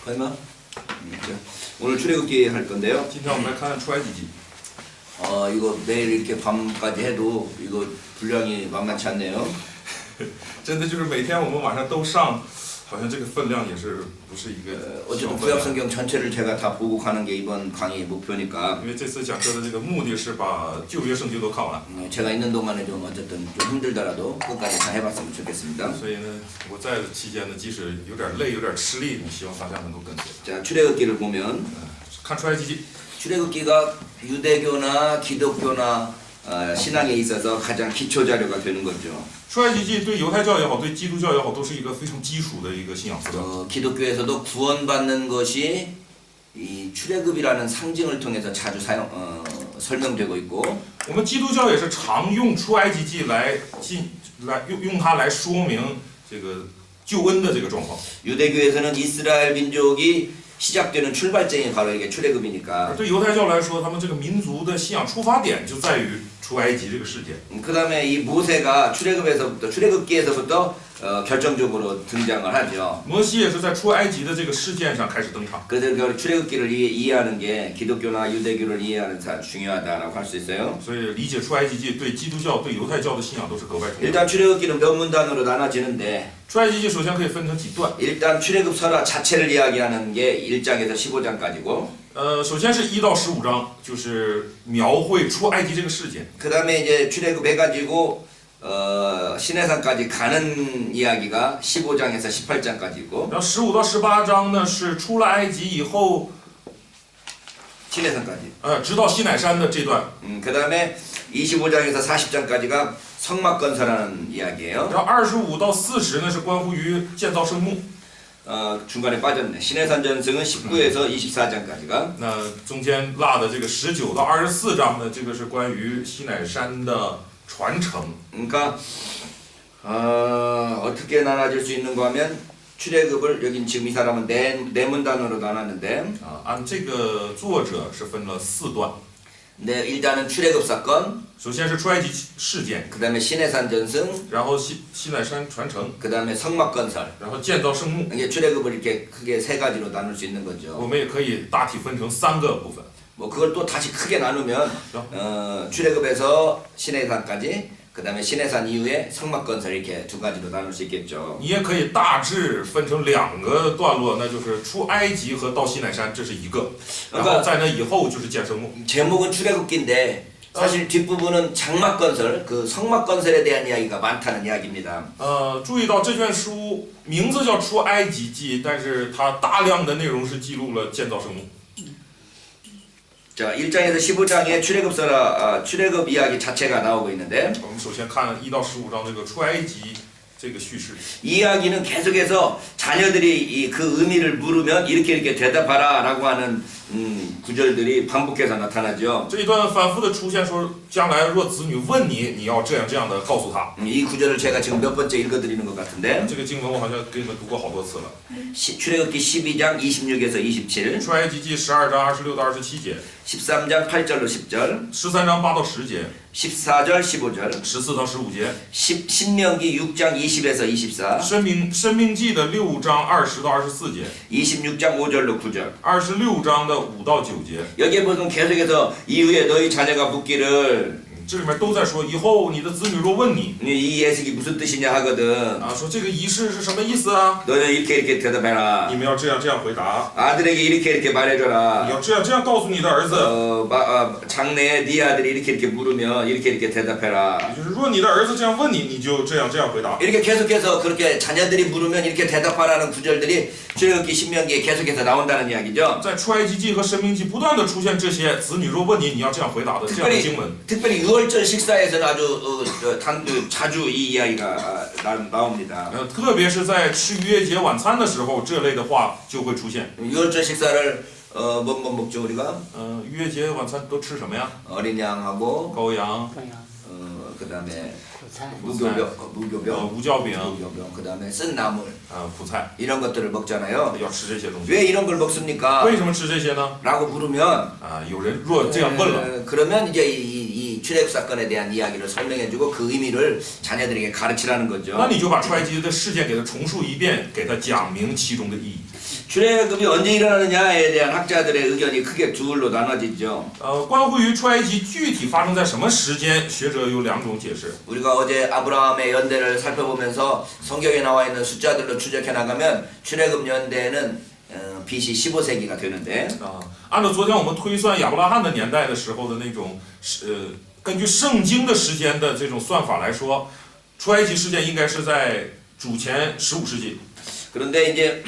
설마? 오늘 출애굽기 할 건데요. 今天我们来看出埃及记。 이거 매일 이렇게 밤까지 해도 이거 분량이 만만치 않네요. 真的就是每天我们晚上都上，好像这个分量也是不是一个小 어쨌든 分 구약 量。 성경 전체를 제가 다 보고 가는 게 이번 강의 목표니까 因为这次讲课的这个目的是把旧约圣经都看完， 제가 있는 동안에 좀 어쨌든 좀 힘들더라도 끝까지 다 해봤으면 좋겠습니다. 所以呢，我在的期间呢，即使有点累、有点吃力，我希望大家能够跟随。 자, 출애굽기를 보면 看出埃及记， 출애굽기가 유대교나 기독교나 신앙에 있어서 가장 기초 자료가 되는 거죠. 出埃及记对犹太教也好，对基督教也好，都是一个非常基础的一个信仰资料。 기독교에서도 구원받는 것이 이 출애굽이라는 상징을 통해서 자주 설명되고 있고 我们基督教也是常用出埃及记来用它来说明这个救恩的这个状况。 유대교에서는 이스라엘 민족이 시작되는 출발점이 바로 이게 출애굽이니까 而对犹太教来说，他们这个民族的信仰出发点就在于出埃及这个事件。 그 다음에 이 모세가 출애굽기에서부터 결정적으로 등장을 하죠. 摩西也是在出埃及的这个事件上开始登场。 그래서 그 출애굽기를 이해하는 게 기독교나 유대교를 이해하는 데 중요하다라고 할 수 있어요. 所以理解出埃及记对基督教、对犹太教的信仰都是格外重要。 일단 출애굽기는 몇 문단으로 나눠지는데 出埃及记首先可以分成几段， 일단 출애굽 설화 자체를 이야기하는 게 1장에서 15장까지고 首先是1到15章，就是描绘出埃及这个事件。 그 다음에 이제 출애굽 해가지고 시내산까지 가는 이야기가 15장에서 18장까지고 然后15到18章呢是出了埃及以后， 시내산까지. 直到西乃山的这段。 그 다음에 25장에서 40장까지가 성막 건설하는 이야기예요. 然后25到40呢是关乎于建造圣墓。 중간에 빠졌네. 시내산 전승은 19에서 24장까지가 那中间落的这个19到24章呢，这个是关于西乃山的传承。 그러니까 어떻게 나눠질 수 있는가 하면 출애굽을 여긴 지금 이 사람은 네 문단으로 나눴는데 按这个作者是分了4段。 네, 일단은 출애굽 사건, 首先是出埃及事件， 그 다음에 시내산 전승, 然后西乃山传承， 그 다음에 성막 건설. 然后建造圣墓。 이게 출애굽을 이렇게 크게 세 가지로 나눌 수 있는 我 거죠. 们也可以大体分成3个部分。 뭐 그걸 또 다시 크게 나누면 출애굽에서 시내산까지, 그 다음에 시내산 이후에 성막 건설 이렇게 두 가지로 나눌 수 있겠죠. 你也可以大致分成2个段落，那就是出埃及和到西乃山，这是一个，然后在那以后就是建圣墓。 제목은 출애굽기인데 사실 뒷부분은 장막 건설, 그 성막 건설에 대한 이야기가 많다는 이야기입니다. 注意到这卷书名字叫出埃及记，但是它大量的内容是记录了建造圣墓。 자, 1장에서 15장에 출애굽 이야기 자체가 나오고 있는데 我们首先看1到15章这个出埃及这个叙事。 이 이야기는 계속해서 자녀들이 그 의미를 물으면 이렇게 대답하라라고 하는 구절들이 반복해서 나타나죠. 这一段反复的出现说，将来若子女问你，你要这样的告诉他。 이 구절을 제가 지금 몇 번째 읽어드리는 것 같은데 这个经文我好像给你们读过好多次了。 출애굽기 12장 26에서 27, 出埃及记12章26到27节， 13장 8절로 10절, 13章8到10节， 14절 15절, 14到15节， 신명기 6장 20에서 24, 申命记的6章20到24节， 26장 5절로 9절. 26章的5到9节， 여기에 보면 계속해서 이후에 너희 자녀가 묻기를 这里面都在说，以后你的子女若问你， 이 예식이 무슨 뜻이냐 하거든. 说这个仪式是什么意思啊？ 너는 이렇게 대답해라. 你们要这样回答， 아들에게 이렇게 你 말해줘라. 要这样告诉你的儿子， 장래에 네 아들이 이렇게 물으면 이렇게 대답해라. 也就是若你的儿子这样问你，你就这样回答。 이렇게 계속해서 그렇게 자녀들이 물으면 이렇게 대답하라는 구절들이 출애굽기 신명기에 계속해서 나온다는 이야기죠. 在出埃及记和申命记不断的出现这些子女若问你，你要这样回答的这样的经文。 특별히 6월절 식사에서는 아주 자주 이 이야기가 나옵니다. 特别是在吃逾越节晚餐的时候，这类的话就会出现。 6월절 식사를 뭐 먹죠 우리가? 逾越节晚餐都吃什么呀？ 어린 양하고 羔羊， 그다음에 苦菜， 무교병, 无酵饼， 그다음에 쓴 나물 苦菜， 이런 것들을 먹잖아요. 要吃这些东西。 왜 이런 걸 먹습니까? 为什么吃这些呢？ 라고 물으면 有人若这样问了， 그러면 이제 이 출애굽 사건에 대한 이야기를 설명해주고 그 의미를 자녀들에게 가르치라는 那 거죠. 你就把出埃及的事件给他重述一遍，给他讲明其中的意义。 출애굽이 언제 일어나느냐에 대한 학자들의 의견이 크게 둘로 나눠지죠. 关乎于出埃及具体发生在什么时间，学者有两种解释。 우리가 어제 아브라함의 연대를 살펴보면서 성경에 나와 있는 숫자들로 추적해 나가면 출애굽 연대는 BC 15세기가 되는데 按照昨天我们推算亚伯拉罕的年代的时候的那种根据圣经的时间的这种算法来说，出埃及事件应该是在主前15世纪。 그런데 이제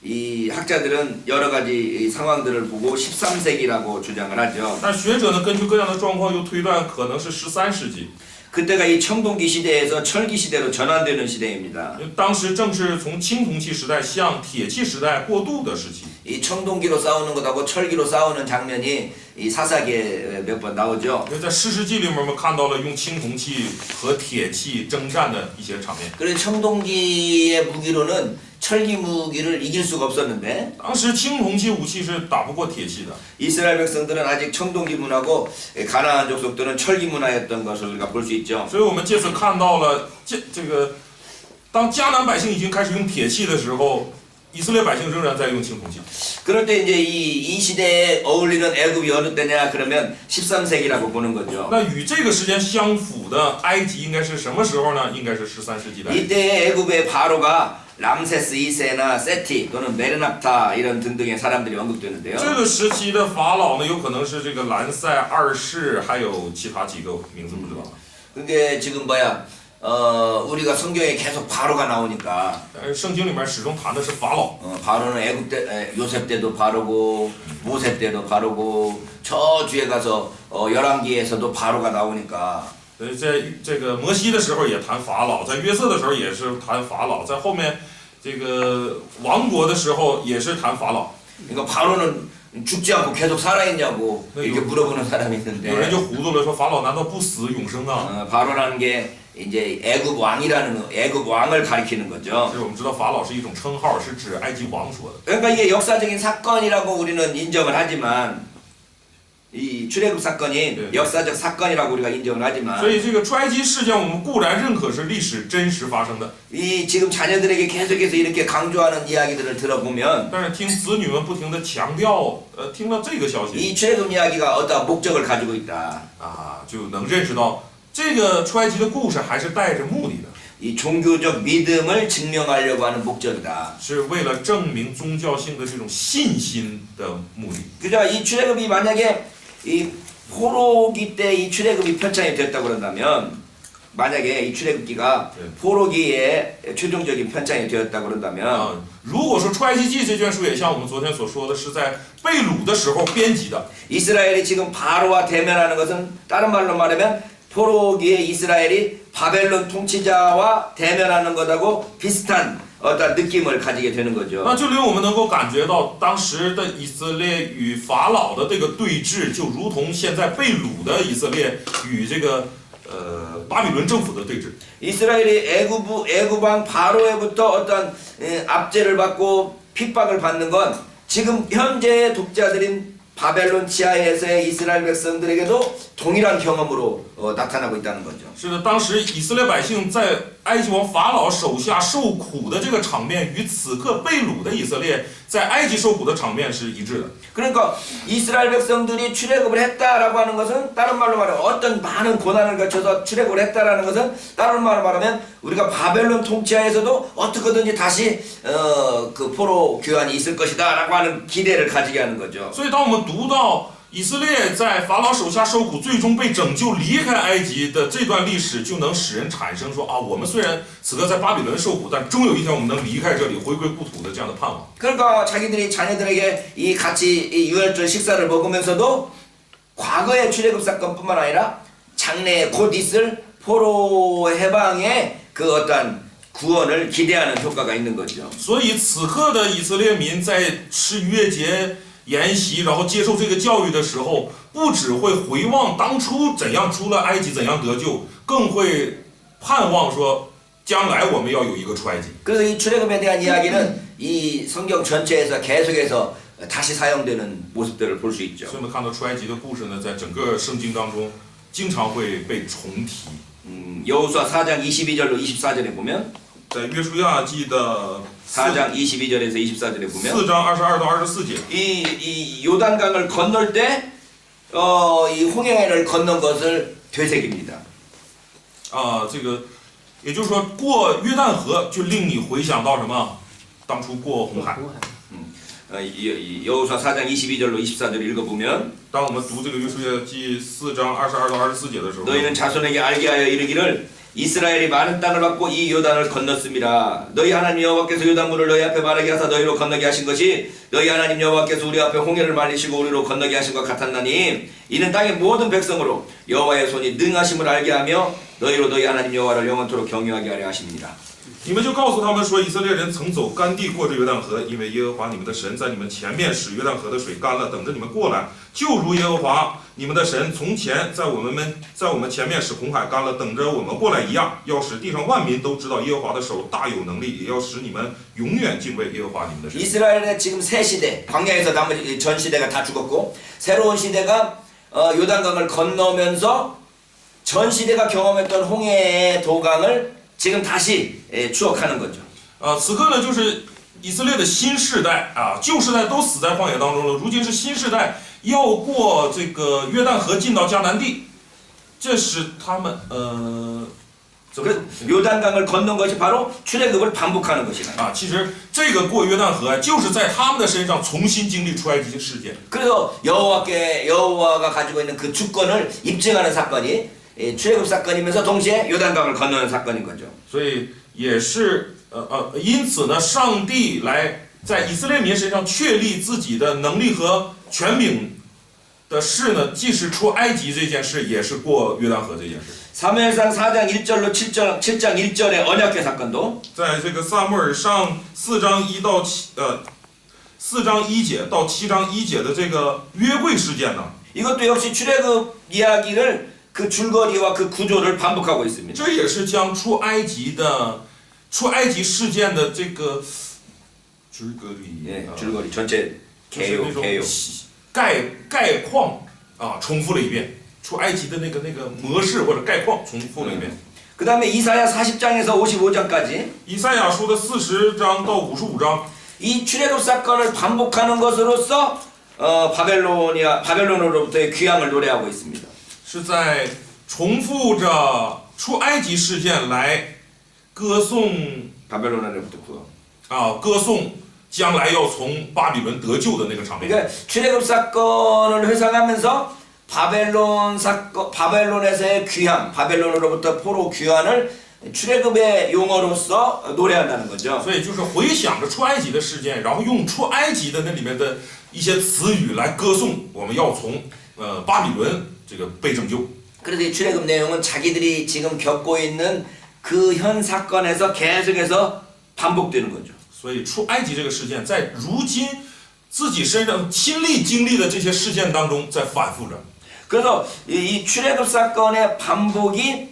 이 학자들은 여러 가지 상황들을 보고 13세기라고 주장을 하죠. 但学者呢，根据各样的状况又推断可能是13世纪。 그때가 이 청동기 시대에서 철기 시대로 전환되는 시대입니다. 当时正是从青铜器时代向铁器时代过渡的时期。 이 청동기로 싸우는 것하고 철기로 싸우는 장면이 이 사사기에 몇 번 나오죠. 在士师记里面，我们看到了用青铜器和铁器征战的一些场面。 그래서 청동기의 무기로는 철기 무기를 이길 수가 없었는데 当时青铜器武器是打不过铁器的。 이스라엘 백성들은 아직 청동기 문화고 가나안 족속들은 철기 문화였던 것을 우리가 볼 수 있죠. 所以我们借此看到了这个，当迦南百姓已经开始用铁器的时候，以色列百姓仍然在用青铜器。 그럴 때 이제 이 시대에 어울리는 애굽이 어느 때냐 그러면 13세기라고 보는 거죠. 那与这个时间相符的埃及应该是什么时候呢？应该是13世纪的。 이때 애굽의 바로가 람세스 2세나 세티 또는 메르납타 이런 등등의 사람들이 언급되는데요. 这个时期的法老呢，有可能是这个兰塞二世，还有其他几个名字不知道。 근데 지금 우리가 성경에 계속 바로가 나오니까 圣经里面始终谈的是法老。 바로는 애굽 때 요셉 때도 바로고 모세 때도 바로고 저 뒤에 가서 열왕기에서도 바로가 나오니까 在这个摩西的时候也谈法老，在约瑟的时候也是谈法老，在后面这个王国的时候也是谈法老。 그러니까 바로는 죽지 않고 계속 살아있냐고 이렇게 물어보는 사람이 有人 있는데 就糊涂了，说法老难道不死永生啊？ 바로라는 게 이제 애굽 왕을 가리키는 거죠. 所以我们知道法老是一种称号，是指埃及王说的。 그러니까 이게 역사적인 사건이라고 우리는 인정을 하지만 이 출애굽 사건이 네. 역사적 사건이라고 우리가 인정을 하지만 所以这个出埃及事件，我们固然认可是历史真实发生的， 이 지금 자녀들에게 계속해서 이렇게 강조하는 이야기들을 들어보면 但是听子女们不停的强调，听到这个消息 이 출애굽 이야기가 어떤 목적을 가지고 있다. 啊，就能认识到这个出埃及的故事还是带着目的的， 이 종교적 믿음을 증명하려고 하는 목적이다. 是为了证明宗教性的这种信心的目的。 그죠? 이 출애굽이 만약에 이 포로기 때 이 출애굽이 편찬이 됐다고 그런다면 만약에 이 출애굽기가 네. 포로기에 최종적인 편찬이 되었다고 그런다면 如果说出埃及记这卷书也像我们昨天所说的是在被掳的时候编辑的， 이스라엘이 지금 바로와 대면하는 것은 다른 말로 말하면 포로기의 이스라엘이 바벨론 통치자와 대면하는 것하고 비슷한 어떤 느낌을 가지게 되는 거죠. 那就令我们能够感觉到当时的以色列与法老的这个对峙，就如同现在被掳的以色列与这个巴比伦政府的对峙。 이스라엘이 애굽 왕 바로에부터 어떤 압제를 받고 핍박을 받는 건 지금 현재의 독자들인 바벨론 지하에서의 이스라엘 백성들에게도 동일한 경험으로 나타나고 있다는 거죠. 是的，当时以色列百姓在埃及王法老手下受苦的这个场面，与此刻被掳的以色列在埃及受苦的场面是一致的。 그러니까 이스라엘 백성들이 출애굽을 했다라고 하는 것은 다른 말로 말하면 어떤 많은 고난을 거쳐서 출애굽을 했다라는 것은 다른 말로 말하면 우리가 바벨론 통치하에서도 어떻게든지 다시 그 포로 교환이 있을 것이다라고 하는 기대를 가지게 하는 거죠. 所以当我们读到以色列在法老手下受苦，最终被拯救离开埃及的这段历史，就能使人产生说啊，我们虽然此刻在巴比伦受苦，但终有一天我们能离开这里，回归故土的这样的盼望。 그러니까 자기들이 자녀들에게 이 같이 이 유월절 식사를 먹으면서도 과거의 출애굽 사건뿐만 아니라 장래에 곧 있을 포로 해방의 그 어떤 구원을 기대하는 효과가 있는 거죠. 所以此刻的以色列民在吃逾越节筵席，然后接受这个教育的时候，不只会回望当初怎样出了埃及，怎样得救，更会盼望说将来我们要有一个出埃及。 그래서 이 출애굽에 대한 이야기는 이 성경 전체에서 계속해서 다시 사용되는 모습들을 볼 수 있죠. 所以我们看到出埃及的故事呢，在整个圣经当中经常会被重提。 여호수아 4장 22절로 24절에 보면 在约书亚记的 4장 22절에서 24절에 보면 4章22到24节， 이 요단강을 건널 때 이 홍해를 건넌 것을 되새깁니다. 这个也就是说过约旦河就令你回想到什么？当初过红海。 여호수아 4장 22절로 24절 읽어보면 当我们读这个约书亚记4章22到24节的时候， 너희는 자손에게 알게 하여 이르기를 이스라엘이 많은 땅을 받고 이 요단을 건넜습니다. 너희 하나님 여호와께서 요단물을 너희 앞에 마르게 하사 너희로 건너게 하신 것이 너희 하나님 여호와께서 우리 앞에 홍해를 말리시고 우리로 건너게 하신 것 같았나니 이는 땅의 모든 백성으로 여호와의 손이 능하심을 알게 하며 너희로 너희 하나님 여호와를 영원토록 경유하게 하려 하십니다. 你们就告诉他们说，以色列人曾走干地过这约旦河，因为耶和华你们的神在你们前面使约旦河的水干了，等着你们过来。就如耶和华你们的神从前在我们前面使红海干了，等着我们过来一样，要使地上万民都知道耶和华的手大有能力，也要使你们永远敬畏耶和华你们的神。 이스라엘의 지금 새 시대, 광야에서 나머지 전 시대가 다 죽었고 새로운 시대가 요단강을 건너면서 전 시대가 경험했던 홍해의 도강을 지금 다시 추억하는 거죠. 此刻呢，就是以色列的新世代啊，旧世代都死在旷野当中了，如今是新世代要过这个约旦河进到迦南地，这是他们怎么说 요단강을 건넌 것이 바로 출애굽을 반복하는 것이다. 啊？其实这个过约旦河就是在他们的身上重新经历出埃及的事件。 그래서 여호와가 가지고 있는 그 주권을 입증하는 사건이 출애굽 사건이면서 동시에 요단강을 건너는 사건인 거죠. 所以也是因此呢，上帝来在以色列民身上确立自己的能力和权柄的事呢，既是出埃及这件事，也是过约旦河这件事。 사무엘상 4장 1절로 7장 1절의 언약궤 사건도 在这个撒母耳上4章1到4章1节到7章1节的这个约柜事件呢， 이것도 역시 출애굽 이야기를 그 줄거리와 그 구조를 반복하고 있습니다. 这也是将出埃及事件的这个줄거리， 예, 줄거리 전체 就是那种 개요. 概况啊，重复了一遍。出埃及的那个模式或者概况重复了一遍。 그 다음에 이사야 40장에서 55장까지 以赛亚书的40章到55章， 이 출애굽 사건을 반복하는 것으로서 바벨론으로부터의 귀향을 노래하고 있습니다. 是在重复着出埃及事件来歌颂 바벨론으로부터 구원. 歌颂将来要从巴比伦得救的那个场面。 그러니까 출애굽 사건을 회상하면서 바벨론에서의 귀향, 바벨론으로부터 포로 귀환을 출애굽의 용어로서 노래한다는 거죠. 所以就是回想着出埃及的事件，然后用出埃及的那里面的一些词语来歌颂我们要从巴比伦这个被拯救。 그래서 이 출애굽 내용은 자기들이 지금 겪고 있는 그 현 사건에서 계속해서 반복되는 거죠. 所以出埃及这个事件在如今自己身上亲历经历的这些事件当中在反复着。 그래서 이 출애굽 사건의 반복이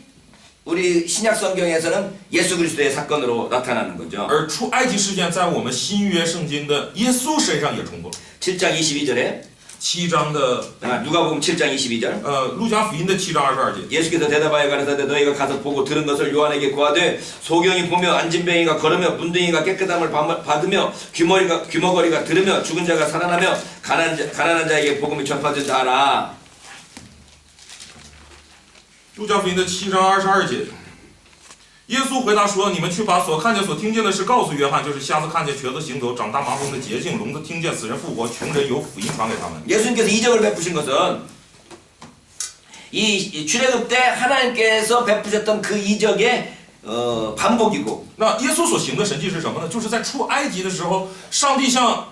우리 신약 성경에서는 예수 그리스도의 사건으로 나타나는 거죠. 而出埃及事件在我们新约圣经的耶稣身上也重复了。 7장 22절에 7章的 누가복음 7장 22절 路加福音的7章22节。 예수께서 대답하여 가라사대 너희가 가서 보고 들은 것을 요한에게 고하되 소경이 보며 안진뱅이가 걸으며 문둥이가 깨끗함을 받으며 귀머거리가 들으며 죽은 자가 살아나며 가난한 자에게 복음이 전파된 자 알아. 路加福音的7章22节，耶稣回答说：“你们去把所看见、所听见的事告诉约翰，就是瞎子看见、瘸子行走、长大麻风的洁净、聋子听见、死人复活、穷人有福音传给他们。” 예수님께서 이적을 베푸신 것은 이 출애굽 때 하나님께서 베푸셨던 그 이적의 반복이고 那耶稣所行的神迹是什么呢？就是在出埃及的时候，上帝向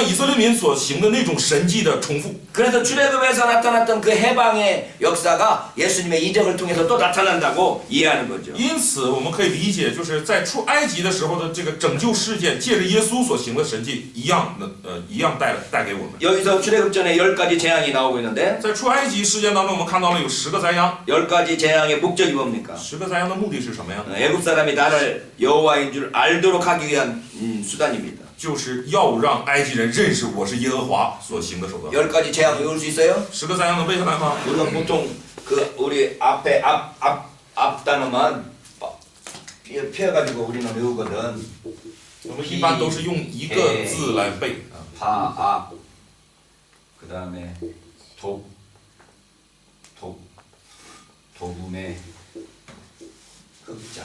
以色列民所行的那种神迹的重复。 그래서 출애굽에서 나타났던 그 해방의 역사가 예수님의 이적을 통해서 또 나타난다고 이해하는 거죠. 因此，我们可以理解，就是在出埃及的时候的这个拯救事件，借着耶稣所行的神迹一样带给我们。 여기서 출애굽 전에 10가지 재앙이 나오고 있는데 在出埃及事件当中，我们看到了有10个灾殃。 10가지 재앙의 목적이 뭡니까? 10个灾殃的目的是什么呀？ 애굽 사람이 나를 여호와인 줄 알도록 하기 위한 수단입니다. 就是要让埃及人认识我是耶和华所行的手段。 10가지 재앙 외울 수 있어요? 10个灾殃能背下来吗？ 우리가 보통 그 우리 앞에 앞 단어만 피해가지고 우리는 외우거든. 我们一般都是用一个字来背啊。 파, 앞, 그 다음에 도금의 흑자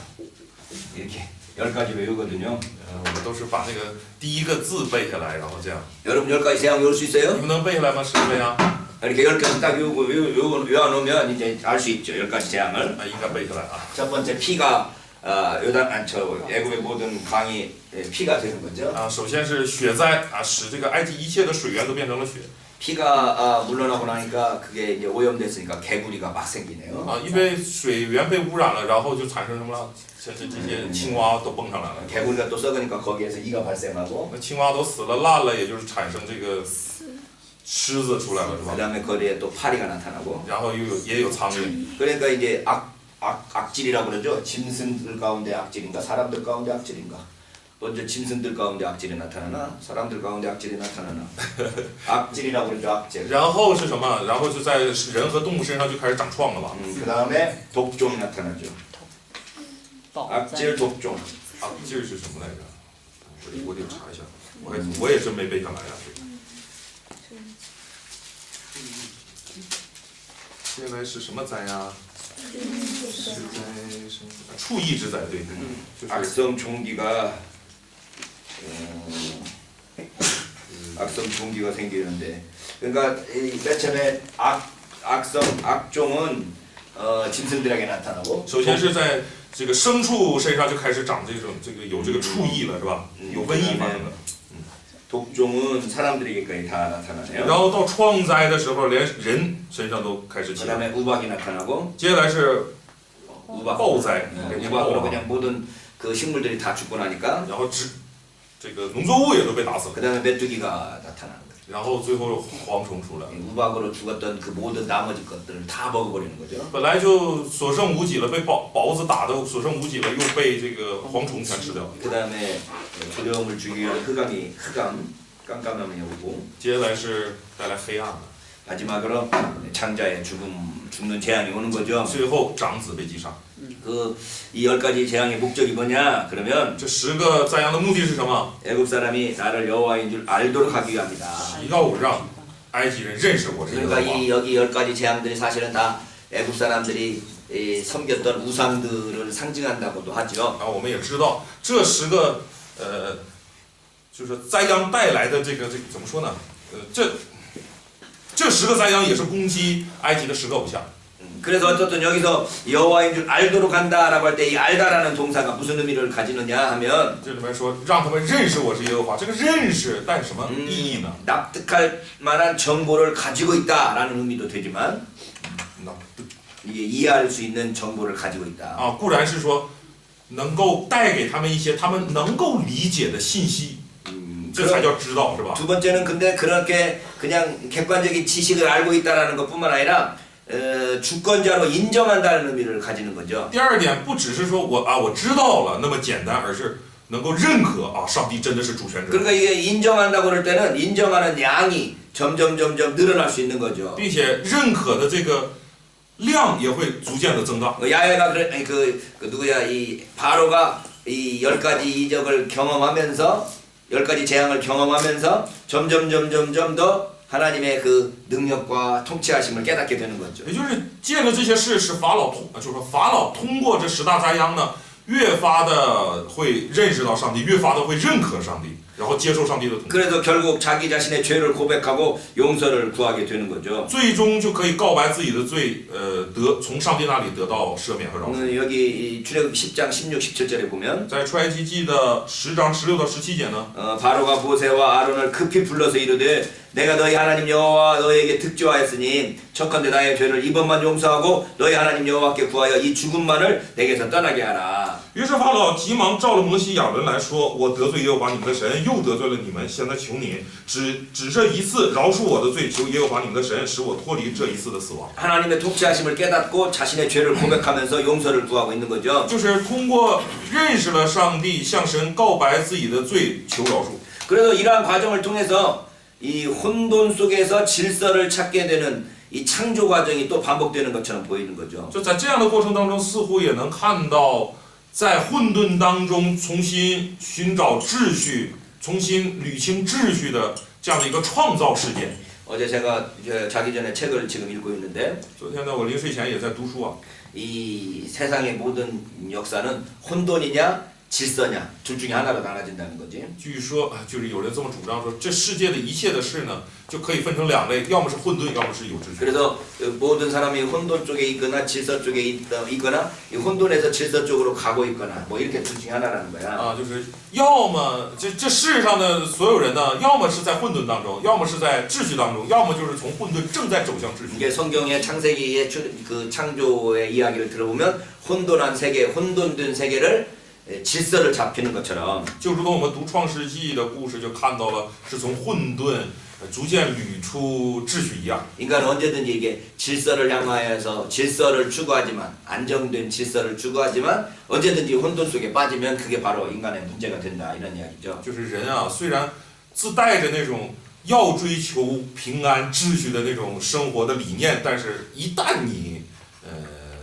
이렇게 10가지 외우거든요. 我们都是把那个第一个字背下来，然后这样。 여러분 10가지 재앙 외울 수 你 있어요? 们能背下来吗？10个呀？ 이렇게 10가지 딱 외워놓으면 이제 알 수 있죠. 10가지 재앙을. 啊，应该背下来啊。 첫 번째 피가 애굽의 모든 강이 피가 되는 거죠. 啊，首先是雪灾啊，使这个埃及一切的水源都变成了血 피가 물러나고 나니까 그게 이제 오염됐으니까 개구리가 막 생기네요. 啊，因为水源被污染了，然后就产生什么了？像这些青蛙都蹦上来了。 개구리가 또 썩으니까 거기에서 이가 발생하고 那青蛙都死了烂了，也就是产生这个虱子出来了，是吧？ 그다음에 거기에 또 파리가 나타나고 然后也有苍蝇， 그러니까 이제 악질이라고 그러죠. 짐승들 가운데 악질인가 사람들 가운데 악질인가 먼저 짐승들 가운데 악질이 나타나나 사람들 가운데 악질이 나타나나 악질이라고 그러죠. 악질. 然后是什么？然后就在人和动物身上就开始长疮了吧？ 그다음에 독종이 나타나죠. 保 악질 독종. 啊，劲儿是什么来着？我得查一下，我也真没背下来呀、接下来是什么灾呀？是灾什么？畜疫之灾，对，就是 악성 종기가 악성 종기가 생기는데 그러니까 맨 처음에 악종은 짐승들에게 나타나고 首先是在这个牲畜身上就开始长这个有这个畜疫了，是吧？有瘟疫发生的。 독종은 사람들에게까지 다 나타나네요. 然后到创灾的时候，连人身上都开始起来。 그다음에 우박이 나타나고 接下来是 우박 暴灾， 우박으로 그냥 모든 그 식물들이 다 죽고 나니까 然后这个农作物也都被打死了， 그다음에 메뚜기가 나타나는 거죠. 然后最后蝗虫出来了。 우박으로 죽었던 그 모든 나머지 것들을 다 먹어버리는 거죠. 本来就所剩无几了，被雹子打的所剩无几了，又被这个蝗虫全吃掉。 그다음에 두려움을 주기 위한 깜깜함이 오고 接下来是带来黑暗了， 마지막으로 장자의 죽는 재앙이 오는 거죠. 最后长子被击杀。 이 10가지 재앙의 목적이 뭐냐? 그러면 这10个灾殃的目的是什么？ 애굽 사람이 나를 여호와인 줄 알도록 하기 위함이다. 要让埃及人认识我是耶和 그러니까 华。 이 여기 10가지 재앙들이 사실은 다 애굽 사람들이 섬겼던 우상들을 상징한다고도 하죠. 然后我们也知道这10个就是灾殃带来的这个怎么说呢？这10个灾殃也是攻击埃及的10个偶像。 그래서 어쨌든 여기서 여호와인 줄 알도록 한다라고 할 때 이 알다라는 동사가 무슨 의미를 가지느냐 하면 这里面说让他们认识我是耶和华，这个认识带什么意义呢？ 납득할 만한 정보를 가지고 있다라는 의미도 되지만 那 이게 이해할 수 있는 정보를 가지고 있다. 啊，固然是说能够带给他们一些他们能够理解的信息，这才叫知道，是吧？ 두 번째는 근데 그렇게 그냥 객관적인 지식을 알고 있다라는 것뿐만 아니라 주권자로 인정한다는 의미를 가지는 거죠. 第二点不只是说我知道了那么简单，而是能够认可啊，上帝真的是主权者， 그러니까 이게 인정한다고 그럴 때는 인정하는 양이 점점 늘어날 수 있는 거죠. 并且认可的这个量也会逐渐的增大。 야훼가 그 누구야 이 바로가 이 10가지 이적을 경험하면서 10가지 재앙을 경험하면서 점점 더 하나님의 그 능력과 통치하심을 깨닫게 되는 거죠. 也就是借着这些事，使就是说法老通过这10大灾殃呢，越发的会认识到上帝，越发的会认可上帝，然后接受上帝的统治， 그래서 결국 자기 자신의 죄를 고백하고 용서를 구하게 되는 거죠. 最终就可以告白自己的罪，从上帝那里得到赦免和饶恕。 여기 출애굽 10장 16, 17절에 보면 在出埃及记的10章16到17节呢， 바로가 모세와 아론을 급히 불러서 이르되 내가 너희 하나님 여호와 너희에게 특조하였으니 척컨대 나의 죄를 이번만 용서하고 너희 하나님 여호와께 구하여 이 죽음만을 내게서 떠나게 하라. 于是法老急忙召了摩西、亚伦来说：“我得罪耶和华你们的神，又得罪了你们。现在求你只这一次饶恕我的罪，求耶和华你们的神使我脱离这一次的死亡。” 하나님의 통치하심을 깨닫고 자신의 죄를 고백하면서 용서를 구하고 있는 거죠. 就是通过认识了上帝，向神告白自己的罪，求饶恕。 그래서 이러한 과정을 통해서 이 혼돈 속에서 질서를 찾게 되는 이 창조 과정이 또 반복되는 것처럼 보이는 거죠. 就在这样的过程当中，似乎也能看到，在混沌当中重新寻找秩序、重新捋清秩序的这样的一个创造事件。 어제 제가 자기 전에 책을 지금 읽고 있는데 昨天呢，我临睡前也在读书啊。 이 세상의 모든 역사는 혼돈이냐 질서냐 둘 중에 하나로 나눠진다는 거지. 据说啊，就是有人这么主张说，这世界的一切的事呢，就可以分成两类，要么是混沌，要么是有秩序。 그래서 모든 사람이 혼돈 쪽에 있거나 질서 쪽에 있거나 이 혼돈에서 질서 쪽으로 가고 있거나 뭐 이렇게 둘 중에 하나라는 거야. 啊，就是要么这世上的所有人呢，要么是在混沌当中，要么是在秩序当中，要么就是从混沌正在走向秩序。 이게 성경의 창세기의 그 창조의 이야기를 들어보면 혼돈한 세계, 혼돈된 세계를 질서를 잡히는 것처럼 就如同我们读创世纪的故事，就看到了是从混沌逐渐捋出秩序一样。 인간은 언제든지 이게 질서를 향하여서 질서를 추구하지만 안정된 질서를 추구하지만 언제든지 혼돈 속에 빠지면 그게 바로 인간의 문제가 된다 이런 이야기죠. 就是人啊，虽然自带着那种要追求平安秩序的那种生活的理念，但是一旦你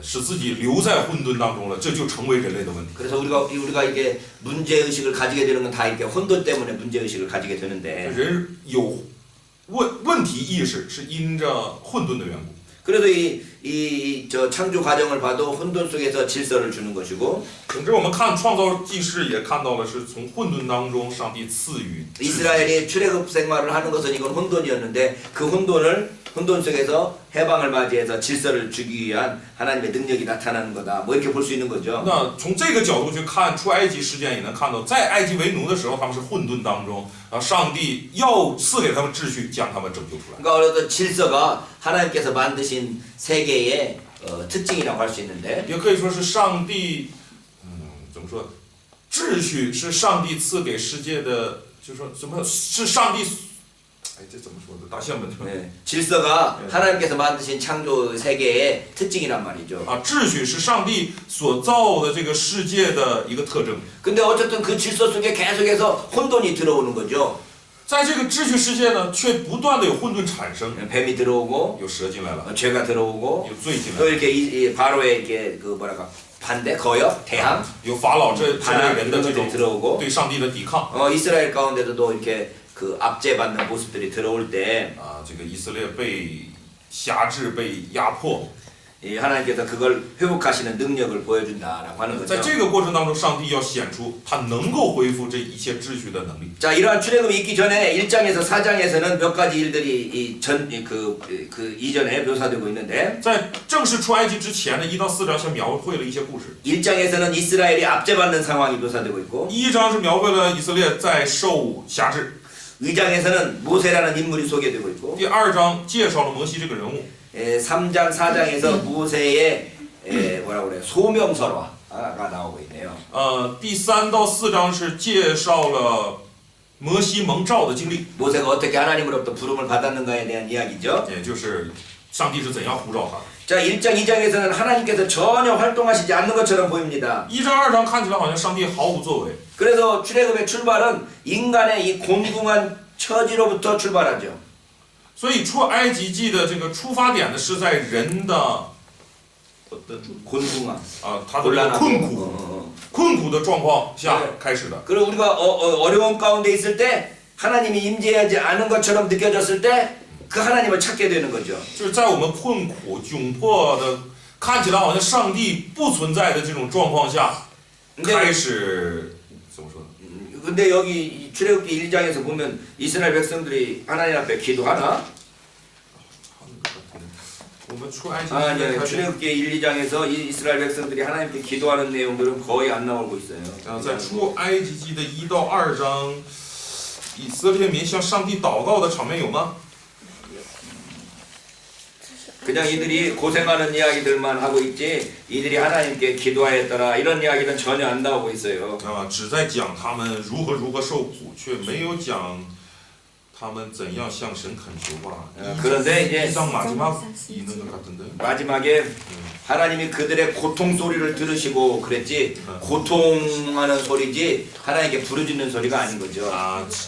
使自己留在混沌当中了，这就成为人类的问题。 그래서 우리가 이게 문제 의식을 가지게 되는 건 다 이렇게 혼돈 때문에 문제 의식을 가지게 되는데 人有问题意识是因着混沌的缘故。 그래도 저 창조 과정을 봐도 혼돈 속에서 질서를 주는 것이고 总之，我们看创造纪事也看到了是从混沌当中上帝赐予秩序。 이스라엘이 출애굽 생활을 하는 것은 이건 혼돈이었는데 그 혼돈 속에서 해방을 맞이해서 질서를 주기 위한 하나님의 능력이 나타나는 거다. 뭐 이렇게 볼 수 있는 거죠. 那从这个角度去看出埃及事件，也能看到，在埃及为奴的时候，他们是混沌当中，上帝要赐给他们秩序，将他们拯救出来。 그러니까 어떤 질서가 하나님께서 만드신 세계의 특징이라고 할 수 있는데 也可以说是上帝，怎么说？秩序是上帝赐给世界的，就说什么是上帝？哎，这怎么说的？大象本 네, 질서가 하나님께서 만드신 창조 세계의 특징이란 말이죠. 啊，秩序是上帝所造的这个世界的一个特征。 근데 어쨌든 그 질서 속에 계속해서 혼돈이 들어오는 거죠. 在这个秩序世界呢，却不断的有混沌产生， 뱀이 들어오고 有蛇进来了， 죄가 들어오고 有罪进来 또 了， 이렇게 이 바로의 이렇게 그 뭐랄까 반대 거역 대항 有法老这类人的这 이런 것들이 种 들어오고 对上帝的抵抗。 이스라엘 가운데도 이렇게 그 압제받는 모습들이 들어올 때 啊，这个以色列被辖制、被压迫， 이 하나님께서 그걸 회복하시는 능력을 보여준다라고 하는 在 거죠. 这个过程当中，上帝要显出他能够恢复这一切秩序的能力。 자, 이러한 출애굽이 있기 전에 1장에서 4장에서는 몇 가지 일들이 그 이전에 묘사되고 있는데 在正式出埃及之前的1到4章，先描绘了一些故事。 1장에서는 이스라엘이 압제받는 상황이 묘사되고 있고 1章是描绘了以色列在受辖制， 2장에서는 모세라는 인물이 소개되고 있고 第2章介绍了摩西这个人物。 3장 4장에서 모세의 뭐라 그래 소명서가 나오고 있네요. 第3到4章是介绍了摩西蒙召的经历， 모세가 어떻게 하나님으로부터 부름을 받았는가에 대한 이야기죠. 也就是上帝是怎样呼召他的。 자, 1장 2장에서는 하나님께서 전혀 활동하시지 않는 것처럼 보입니다. 1章2章看起来好像上帝毫无作为， 그래서 출애굽의 출발은 인간의 이 곤궁한 처지로부터 출발하죠. 所以出埃及记的这个出发点呢是在人的 곤궁한 他的这个困苦的状况下开始的。 그리고 우리가 어려운 가운데 있을 때 하나님이 임재하지 않은 것처럼 느껴졌을 때 그 하나님을 찾게 되는 거죠. 就是在我们困苦窘迫的看起来好像上帝不存在的这种状况下，开始怎么说呢？ 근데 여기 출애굽기 1장에서 보면 이스라엘 백성들이 하나님 앞에 기도하나? 我们出埃及 아니요. 출애굽기 1, 2장에서 이스라엘 백성들이 하나님께 기도하는 내용들은 거의 안 나오고 있어요. 在出埃及记的1到2章，以色列民向上帝祷告的场面有吗？ 그냥 이들이 고생하는 이야기들만 하고 있지 이들이 하나님께 기도하였더라 이런 이야기는 전혀 안 나오고 있어요. 只在讲他们如何受苦，却没有讲他们怎样向神恳求吧。 그런데 이제 이상 마지막 있는 것 같은데. 마지막에 하나님이 그들의 고통 소리를 들으시고 그랬지 고통하는 소리지 하나님께 부르짖는 소리가 아닌 거죠.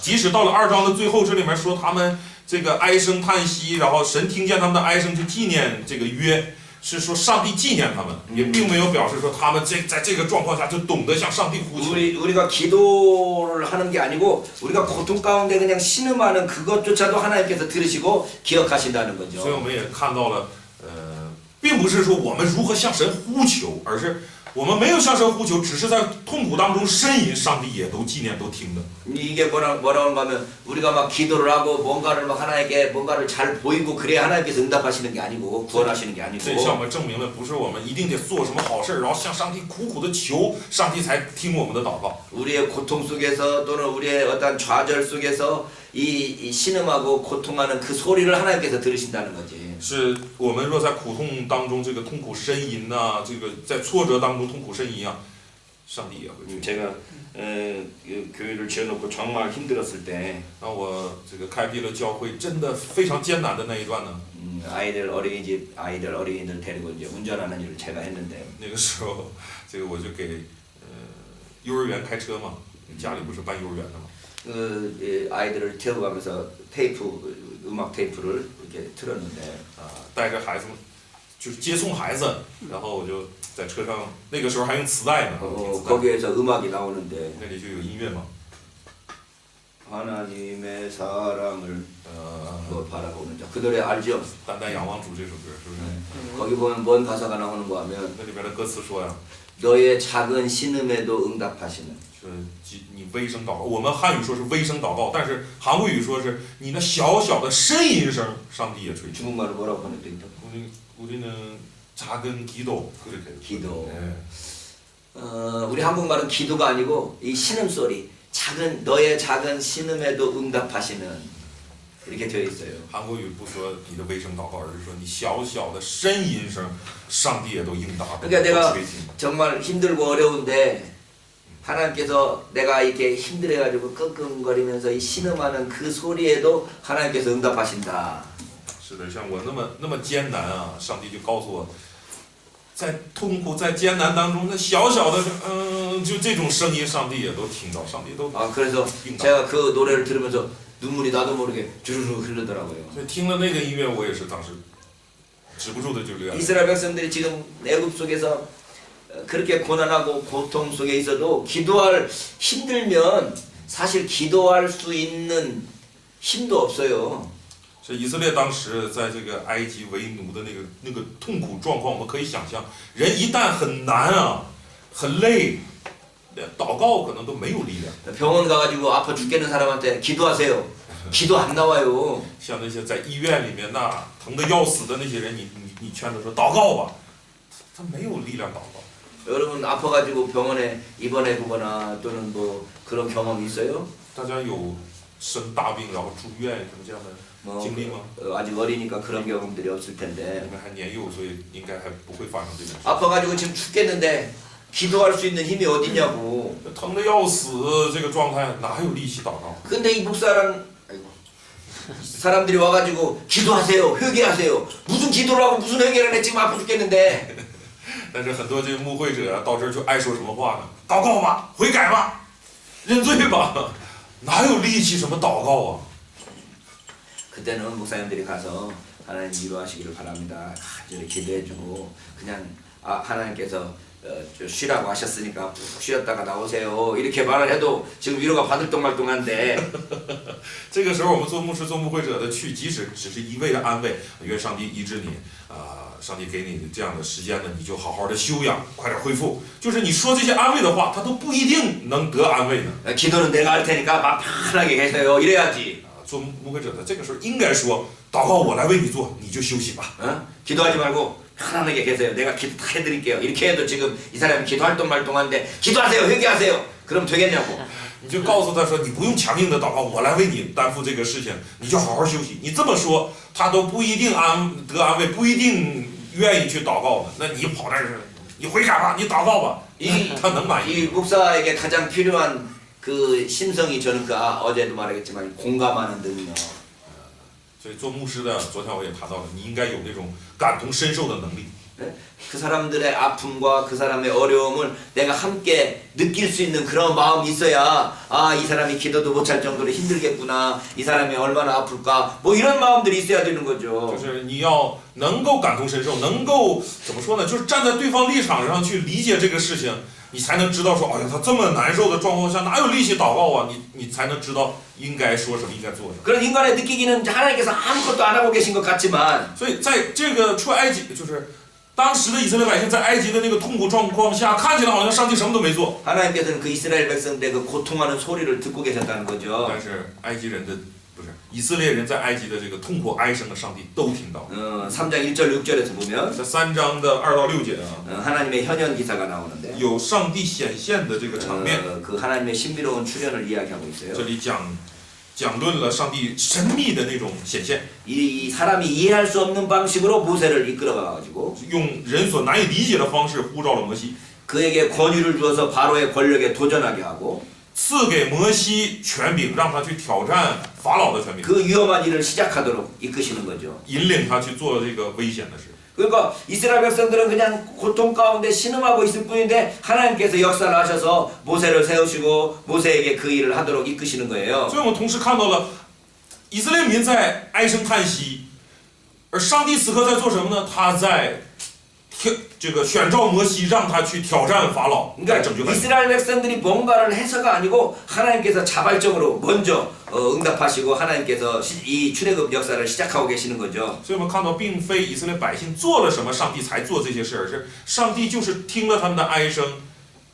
即使到了2章的最后，这里面说他们这个哀声叹息，然后神听见他们的哀声去纪念这个约，是说上帝纪念他们，也并没有表示说他们在这个状况下就懂得向上帝呼求。 우리가 기도를 하는 게 아니고 우리가 고통 가운데 그냥 신음하는 그것조차도 하나님께서 들으시고 기억하신다는 所以 거죠. 我们也看到了，并不是说我们如何向神呼求，而是我们没有向神呼求，只是在痛苦当中呻吟，上帝也都纪念、都听的。 이게 뭐라고 하면 우리가 막 기도를 하고 뭔가를 막 하나님께 뭔가를 잘 보이고 그래야 하나님께서 응답하시는 게 아니고 구원하시는 게 这向我 아니고 们证明了，不是我们一定得做什么好事，然后向上帝苦苦的求，上帝才听我们的祷告。 우리의 고통 속에서 또는 우리의 어떤 좌절 속에서 이 신음하고 고통하는 그 소리를 하나님께서 들으신다는 거지. 是我们若在苦痛当中，这个痛苦呻吟呐、这个在挫折当中痛苦呻吟啊，上帝也会听。 제가 교회를 지어놓고 정말 힘들었을 때 当我这个开辟了教会，真的非常艰难的那一段呢， 아이들 어린이들 데리고 이제 운전하는 일을 제가 했는데 那个时候，这个我就给幼儿园开车嘛，家里不是办幼儿园的嘛， 그 아이들을 태워가면서 음악 테이프를 이렇게 틀었는데 带着孩子们，就是接送孩子，然后我就在车上，那个时候还用磁带呢，听磁带 거기에서 음악이 나오는데 那里就有音乐嘛， 하나님의 사랑을 바라보는 자. 그 노래 알죠? 单单仰望主这首歌，是不是？ 거기 보면 뭔 가사가 나오는 거 하면 那里边的歌词说呀， 너의 작은 신음에도 응답하시는 是你微声祷告，我们汉语说是微声祷告，但是韩国语说是你那小小的呻吟声，上帝也垂听。 중국말로 뭐라고 하는 게 있다? 우리는 작은 기도 그렇게. 기도. 네. 우리 한국말은 기도가 아니고 이 신음소리 너의 작은 신음에도 응답하시는 이렇게 되어 있어요. 韩国语不说你的微声祷告，而是说你小小的呻吟声，上帝也都应答。 그러니까 내가 垂听。 정말 힘들고 어려운데 하나님께서 내가 이렇게 힘들어가지고 끙끙거리면서 이 신음하는 그 소리에도 하나님께서 응답하신다. 是的，像我那么艰难啊，上帝就告诉我，在痛苦在艰难当中，那小小的就这种声音，上帝也都听到，上帝都 그래서 应答。 제가 그 노래를 들으면서 눈물이 나도 모르게 주르르 흐르더라고요. 所以听了那个音乐，我也是当时止不住的就流眼泪。 이스라엘 백성들이 지금 애굽 속에서 그렇게 고난하고 고통 속에 있어도 기도할 힘들면 사실 기도할 수 있는 힘도 없어요. 是以色列当时在这个埃及为奴的那个痛苦状况，我们可以想象，人一旦很难啊，很累，连祷告可能都没有力量。 병원 가가지고 아파 죽겠는 사람한테 기도하세요. 기도 안 나와요. 像那些在医院里面那疼得要死的那些人，你劝他说祷告吧，他没有力量祷告。 여러분 아파가지고 병원에 입원해 보거나 또는 뭐 그런 경험 있어요? 大家有生大病然后住院什么这样的 뭐 经历吗？ 아직 어리니까 그런 경험들이 없을 你 텐데 们还年幼，所以应该还不会发生这种事。 아파가지고 지금 죽겠는데 기도할 수 있는 힘이 어디냐고. 疼得要死这个状态，哪有力气祷告？ 근데 이 사람들이 와가지고 기도하세요, 회개하세요. 무슨 기도를 하고 무슨 회개를 해 지금 아파 죽겠는데. 但是很多这个牧会者到这儿就爱说什么话呢？祷告吧，悔改吧，认罪吧，哪有力气什么祷告啊？ 그때는 목사님들이 가서 하나님 위로하시기를 바랍니다. 간절히 기도해주고 그냥 하나님께서 쉬라고 하셨으니까 푹 쉬었다가 나오세요. 이렇게 말을 해도 지금 위로가 바들똥말똥한데 这个时候我们做牧师、做牧会者的去，即使只是一味的安慰，愿上帝医治你，上帝给你这样的时间呢，你就好好的休养，快点恢复。就是你说这些安慰的话，他都不一定能得安慰呢。 기도는 내가 할 테니까 막 편하게 계세요. 이래야지. 做牧会者的这个时候应该说，祷告我来为你做，你就休息吧。 기도하지 말고 편안하게 계세요. 내가 기도 다 해드릴게요. 이렇게 해도 지금 이 사람이 기도할 동 말동한데 기도하세요, 회개하세요. 그럼 되겠냐고. 你就告诉他说，你不用强硬的祷告，我来为你担负这个事情，你就好好休息。你这么说，他都不一定得安慰，不一定愿意去祷告的。那你跑那儿，你悔改吧，你祷告吧，他能满意？ 이 목사에게 가장 필요한 그 심성이 저는 어제도 말했지만 공감하는 능력. 所以做牧师的，昨天我也谈到了，你应该有那种感同身受的能力。 그 사람들의 아픔과 그 사람의 어려움을 내가 함께 느낄 수 있는 그런 마음이 있어야 이 사람이 기도도 못할 정도로 힘들겠구나, 이 사람이 얼마나 아플까, 뭐 이런 마음들이 있어야 되는 거죠. 就是你要能够感同身受，能够怎么说呢？就是站在对方立场上去理解这个事情，你才能知道说，哎呀，他这么难受的状况下，哪有力气祷告啊？你才能知道应该说什么，应该做什么。 그런 인간의 느끼기는 하나님께서 아무것도 안 하고 계신 것 같지만 所以在这个出埃及，就是当时的以色列百姓在埃及的那个痛苦状况下，看起来好像上帝什么都没做。 하나님께서는 그 이스라엘 백성들의 그 고통하는 소리를 듣고 계셨다는 거죠. 但是埃及人的不是以色列人在埃及的这个痛苦哀声的上帝都听到。 3장 1절 6절에서 보면 在3章的2到6节啊， 하나님의 현현 기사가 나오는데 有上帝显现的这个场面， 그 하나님의 신비로운 출현을 이야기하고 있어요. 这里讲论了上帝神秘的那种显现， 이 사람이 이해할 수 없는 방식으로 모세를 이끌어가가지고 用人所难以理解的方式呼召了摩西， 그에게 권위를 주어서 바로의 권력에 도전하게 하고 赐给摩西权柄，让他去挑战法老的权柄， 그 위험한 일을 시작하도록 이끄시는 거죠. 引领他去做这个危险的事。 그러니까 이스라엘 백성들은 그냥 고통 가운데 신음하고 있을 뿐인데 하나님께서 역사를 하셔서 모세를 세우시고 모세에게 그 일을 하도록 이끄시는 거예요. 所以我们同时看到了以色列民在唉声叹息，而上帝此刻在做什么呢？他在这个选召摩西，让他去挑战法老，来拯救 그러니까 百姓。 이스라엘 백성들이 뭔가를 해서가 아니고 하나님께서 자발적으로 먼저 응답하시고 하나님께서 이 출애굽 역사를 시작하고 계시는 거죠. 所以我们看到，并非以色列百姓做了什么，上帝才做这些事，而是上帝就是听了他们的哀声，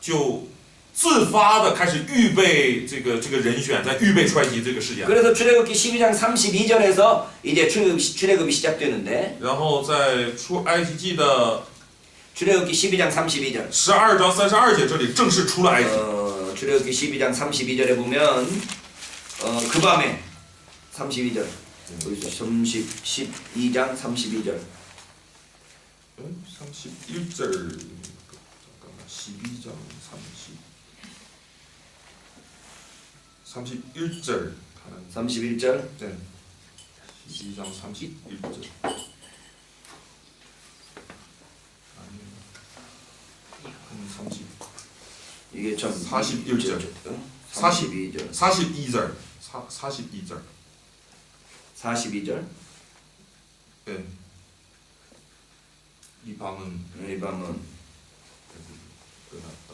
就自发的开始预备这个人选，在预备出埃及这个事件。 그래서 출애굽기 12장 32절에서 이제 출애굽이 시작되는데 然后在出埃及记的 출애굽기 12장 32절 12章32节，这里正式出了埃及。 출애굽기 12장 32절에 보면 그 밤에 32절 여기서 12장 32절 31절 잠깐만 12장 31절 31절 네 12장 31절 아니 30 이게 좀 41절 42절 42절 42절 42절 네. 이 방은 이 밤은 끝났다.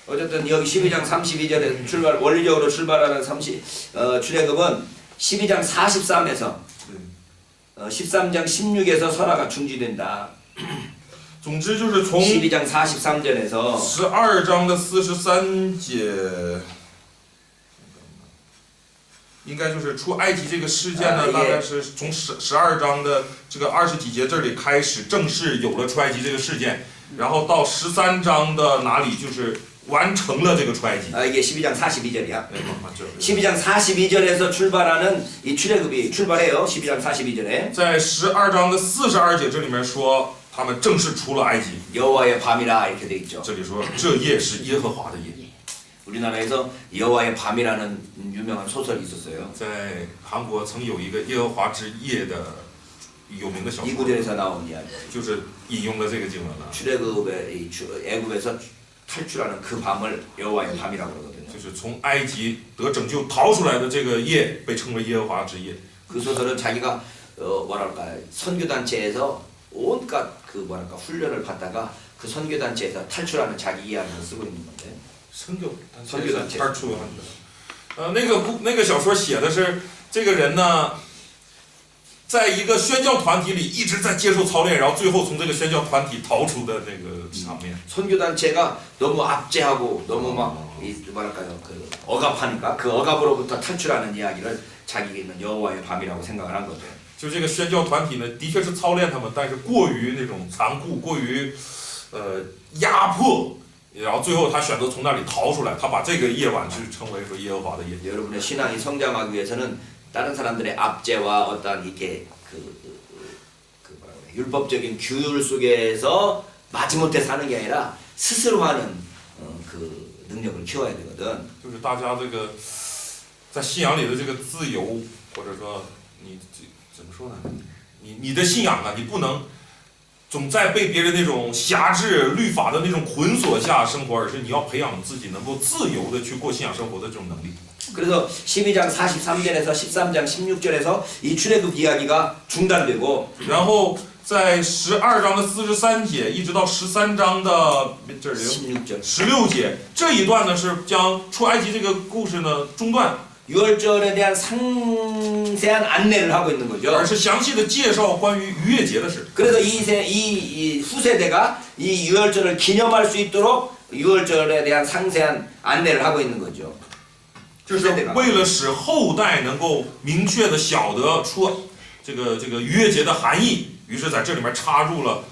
어쨌든 여기 12장 32절에 원리적으로 출발하는 출애굽은 12장 43에서 13장 16에서 설화가 중지된다. 总之就是从 12장 43절에서 12章的43节，应该就是出埃及这个事件呢，大概是从12章的这个20几节这里开始正式有了出埃及这个事件，然后到13章的哪里就是完成了这个出埃及。 이게 12장 42절이야. 네, 맞죠. 12장 42절에서 출발하는 이 출애굽이 출발해요. 12장 42절에 在12章的42节这里面说，他们正式出了埃及。 여호와의 밤이라 이렇게 돼 있죠. 这里说这夜是耶和华的夜。 우리나라에서 여호와의 밤이라는 유명한 소설이 있었어요. 在韩国曾有一个耶和华之夜的有名的小说， 이구절에서 나온 이야기. 就是引用了这个经文了， 출애굽의 애굽에서 탈출하는 그 밤을 여호와의 밤이라고 그러거든요. 就是从埃及得拯救逃出来的这个夜被称为耶和华之夜。 그 소설은 자기가 뭐랄까 선교단체에서 온갖 그 뭐랄까 훈련을 받다가 그 선교단체에서 탈출하는 자기 이야기를 쓰고 있는 건데. 선교 단체 탈出的，那个小说写的是这个人呢，在一个宣教团体里一直在接受操练，然后最后从这个宣教团体逃出的那个场面。 선교단체가 너무 압제하고 너무 뭐랄까요 그 억압하니까 그 억압으로부터 탈출하는 이야기를 자기는 여호와의 밤이라고 생각을 한 거죠. 就这个宣教团体呢，的确是操练他们，但是过于那种残酷，过于压迫，然后最后他选择从那里逃出来，他把这个夜晚是称为说耶和华的夜。 여러분의 신앙이 성장하기 위해서는 다른 사람들의 압제와 어떤 이게 뭐라고 그래, 율법적인 규율 속에서 마지못해 사는 게 아니라 스스로 하는 그 능력을 키워야 되거든. 就是大家这个在信仰里的这个自由，或者说你怎么说呢？你的信仰啊，你不能总在被别人那种辖制律法的那种捆锁下生活，而是你要培养自己能够自由的去过信仰生活的这种能力。 그래서 12장 43절에서 13장 16절에서 이 출애굽 이야기가 중단되고 然后在12章的43节一直到13章的这里 16절 16节这一段呢是将出埃及这个故事呢中断， 유월절에 대한 상세한 안내를 하고 있는 거죠. 而是详细的介绍关于逾越节的事。 그래서 이 후세대가 이 유월절을 기념할 수 있도록 유월절에 대한 상세한 안내를 하고 있는 거죠. 这是为了使后代能够明确的晓得出这个逾越节的含义，于是在这里面插入了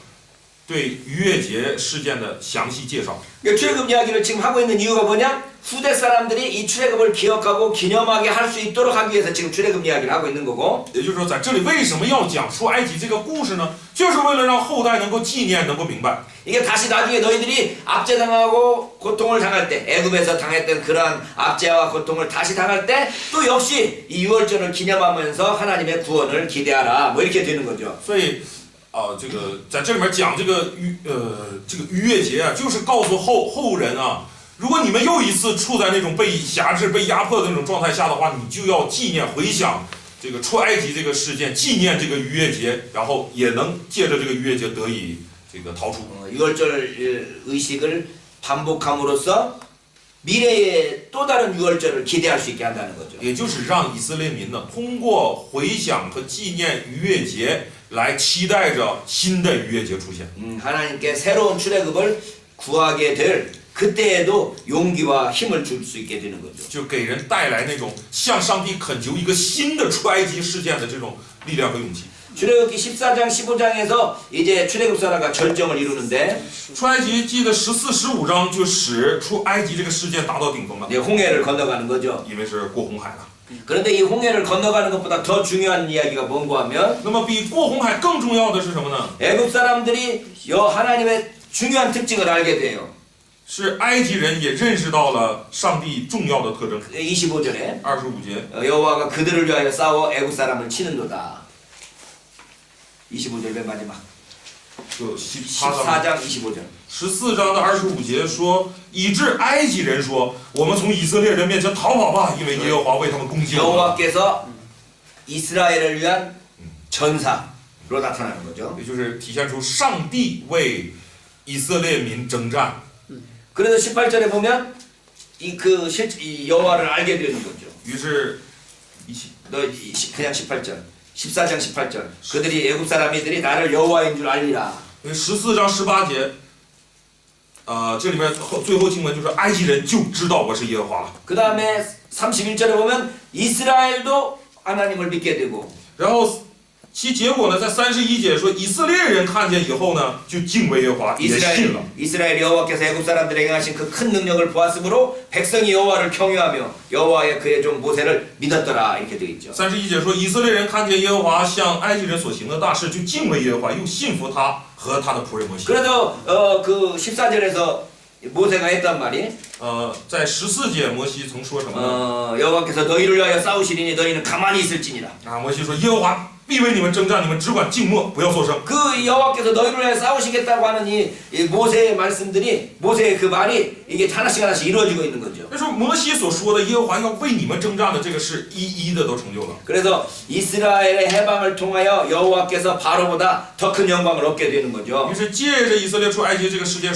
对逾越节事件的详细介绍。 출애굽 이야기를 지금 하고 있는 이유가 뭐냐? 후대 사람들이 이 출애굽을 기억하고 기념하게 할 수 있도록 하기 위해서 지금 출애굽 이야기를 하고 있는 거고. 也就是说，在这里为什么要讲出埃及这个故事呢？就是为了让后代能够纪念，能够明白。 이게 다시 나중에 너희들이 압제당하고 고통을 당할 때, 애굽에서 당했던 그러한 압제와 고통을 다시 당할 때 또 역시 이 유월절을 기념하면서 하나님의 구원을 기대하라. 뭐 이렇게 되는 거죠. 所以，这个在这里面讲这个逾越节啊，就是告诉后人啊，如果你们又一次处在那种被辖制、被压迫的那种状态下的话，你就要纪念、回想这个出埃及这个事件，纪念这个逾越节，然后也能借着这个逾越节得以这个逃出。 유월절 의식을 반복함으로써 미래의 또 다른 유월절을 기대할 수 있게 한다는 거죠. 也就是让以色列民呢，通过回想和纪念逾越节，来期待着新的逾越节出现。 하나님께 새로운 출애굽을 구하게 될 그때에도 용기와 힘을 줄 수 있게 되는 거죠. 就给人带来那种向上帝恳求一个新的出埃及事件的这种力量和勇气。 출애굽기 14장 15장에서 이제 출애굽사라가 절정을 이루는데 出埃及记的14、15章就使出埃及这个事件达到顶峰了， 이제 홍해를 건너가는 거죠. 因为是过红海了。 그런데 이 홍해를 건너가는 것보다 더 중요한 이야기가 뭔가 하면 那么比过红海更重要的是什么呢？ 애굽 사람들이 하나님의 중요한 특징을 알게 돼요. 是埃及人也认识到了上帝重要的特征。 25절에 25节， 여호와가 그들을 위하여 싸워 애굽 사람을 치는도다. 25절 맨 마지막 就14 14장 25절 章的25节说，以致埃及人说：“我们从以色列人面前逃跑吧，因为耶和华为他们攻击了。” 여호와께서 이스라엘을 위한 전사로 나타나는 거죠. 也就是体现出上帝为以色列民征战。 그래서 18절에 보면 이 여호와를 알게 되는 거죠. 于是그냥 18절 14장 18절 그들이 애굽 사람이들이 나를 여호와인 줄 알리라. 14章18节，这里面最后经文就是埃及人就知道我是耶和华了。 그 다음에 31절에 보면 이스라엘도 하나님을 믿게 되고 然后其结果呢，在31节说以色列人看见以后呢，就敬畏耶和华，也信了。 이스라엘 여호와께서 애굽 사람들에게 행하신 그 큰 능력을 보았으므로 백성이 여호와를 경외하며 여호와의 그의 종 모세를 믿었더라 이렇게 되어 있죠. 31节说以色列人看见耶和华向埃及人所行的大事，就敬畏耶和华，又信服他和他的仆人摩西。 그래서 그 14절에서 모세가 했단 말이 在14节摩西曾说什么呢？ 여호와께서 너희를 위하여 싸우시리니 너희는 가만히 있을지니라. 摩西说耶和华必为你们征战，你们只管静默，不要作声。 그 여호와께서 너희를 위하여 싸우시겠다고 하는 이 모세의 말씀들이 모세의 그 말이 이게 하나씩 하나씩 이루어지고 있는 거죠. 那时候摩西所说的耶和华要为你们征战的这个事，一一的都成就了。 그래서 이스라엘의 해방을 통하여 여호와께서 바로보다 더 큰 영광을 얻게 되는 거죠. 于是借着以色列出埃及这个事件，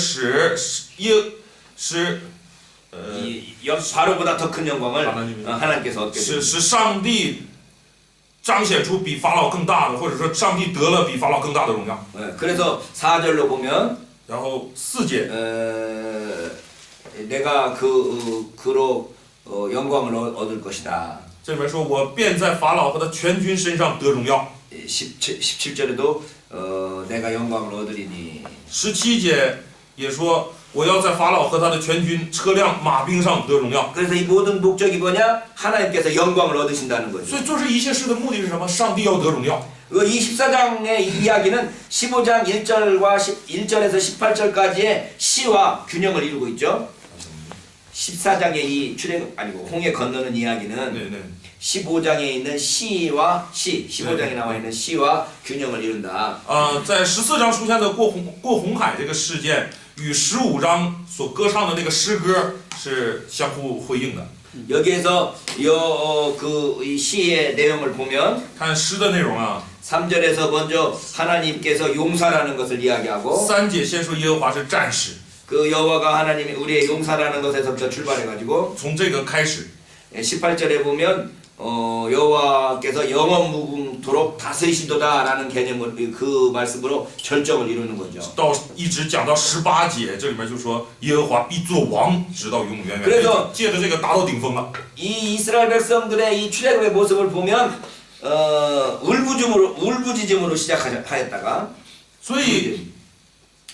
바로보다 더 큰 영광을 하나님께서 얻게 되는 거죠. 使上帝彰显出比法老更大的，或者说上帝得了比法老更大的荣耀。 그래서 4절로 보면 然后4节， 내가 그로 영광을 얻을 것이다. 这里面说我便在法老和他全军身上得荣耀。 17절에도 내가 영광을 얻으리니. 17节也说我要在法老和他的全军、车辆、马兵上得荣耀。 그래서 이 모든 목적이 뭐냐? 하나님께서 영광을 얻으신다는 거죠. 所以做这一切事的目的是什么？上帝要得荣耀。 이 14장의 이야기는 15장 1절과 1절에서 18절까지의 시와 균형을 이루고 있죠. 14장의 이 출애굽 아니고 홍해 건너는 이야기는 对对。 15장에 있는 시와 시, 15장에 나와 있는 시와 균형을 이룬다. 在14章出现的过红海这个事件，与15章所歌唱的那个诗歌是相互辉映的。 여기에서 이 시의 내용을 보면 看诗的内容啊， 3절에서 먼저 하나님께서 용사라는 것을 이야기하고 3节先说耶和华是战士， 그 여호와가 하나님이 우리의 용사라는 것에서부터 출발해가지고 从这个开始。 18절에 보면 여호와께서 영원 무궁토록 다스리시도다라는 개념을 그 말씀으로 절정을 이루는 거죠. 到一直讲到18节，这里面就说耶和华必作王，直到永永远远。 그래서 借着这个达到顶峰了。 이 이스라엘 백성들의 이 출애굽의 모습을 보면 울부짖음으로 시작하였다가 所以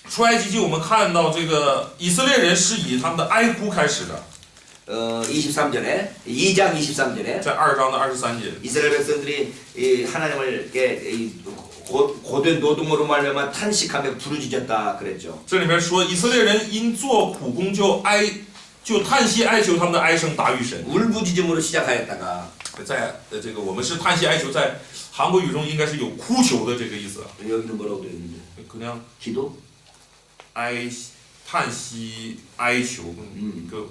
出埃及记我们看到这个以色列人是以他们的哀哭开始的， 23절에 2장 23절에 在2章的23节。 이스라엘 백성들이 이 하나님을 이렇게 고된 노동으로 말미암아 탄식하며 부르짖었다 그랬죠. 这里面说以色列人因做苦工就叹息哀求他们的哀声达于神。 울부짖음으로 시작하였다가 在这个我们是叹息哀求，在韩国语中应该是有哭求的这个意思。 여기는 뭐라고 되어 있는데? 그냥 기도? 叹息哀求，그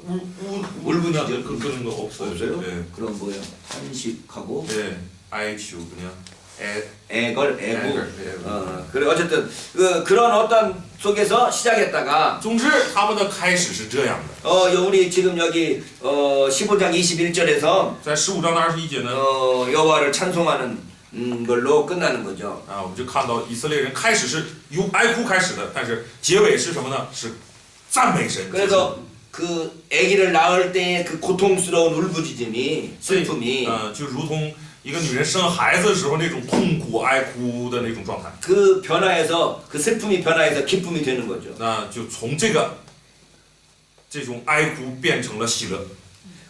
울부짖음 그런 거 없어요. 없어요? 네. 그럼 뭐예요? 탄식하고 네,哀求 그냥 애걸 애고. 애걸. 그래 어쨌든 그런 어떤 속에서 시작했다가 总之，他们的开始是这样的。 우리 지금 여기 15장 21절에서 在15章的21节呢， 여호와를 찬송하는 걸로 끝나는 거죠. 我们就看到以色列人开始是由哀哭开始的，但是结尾是什么呢？是赞美神。 그래서 그 아기를 낳을 때의 그 고통스러운 울부짖음이 슬픔이 就如同一个女人生孩子的时候那种痛苦哀哭的那种状态。 그 변화에서 그 슬픔이 변화해서 기쁨이 되는 거죠. 那就从这种哀哭变成了喜乐。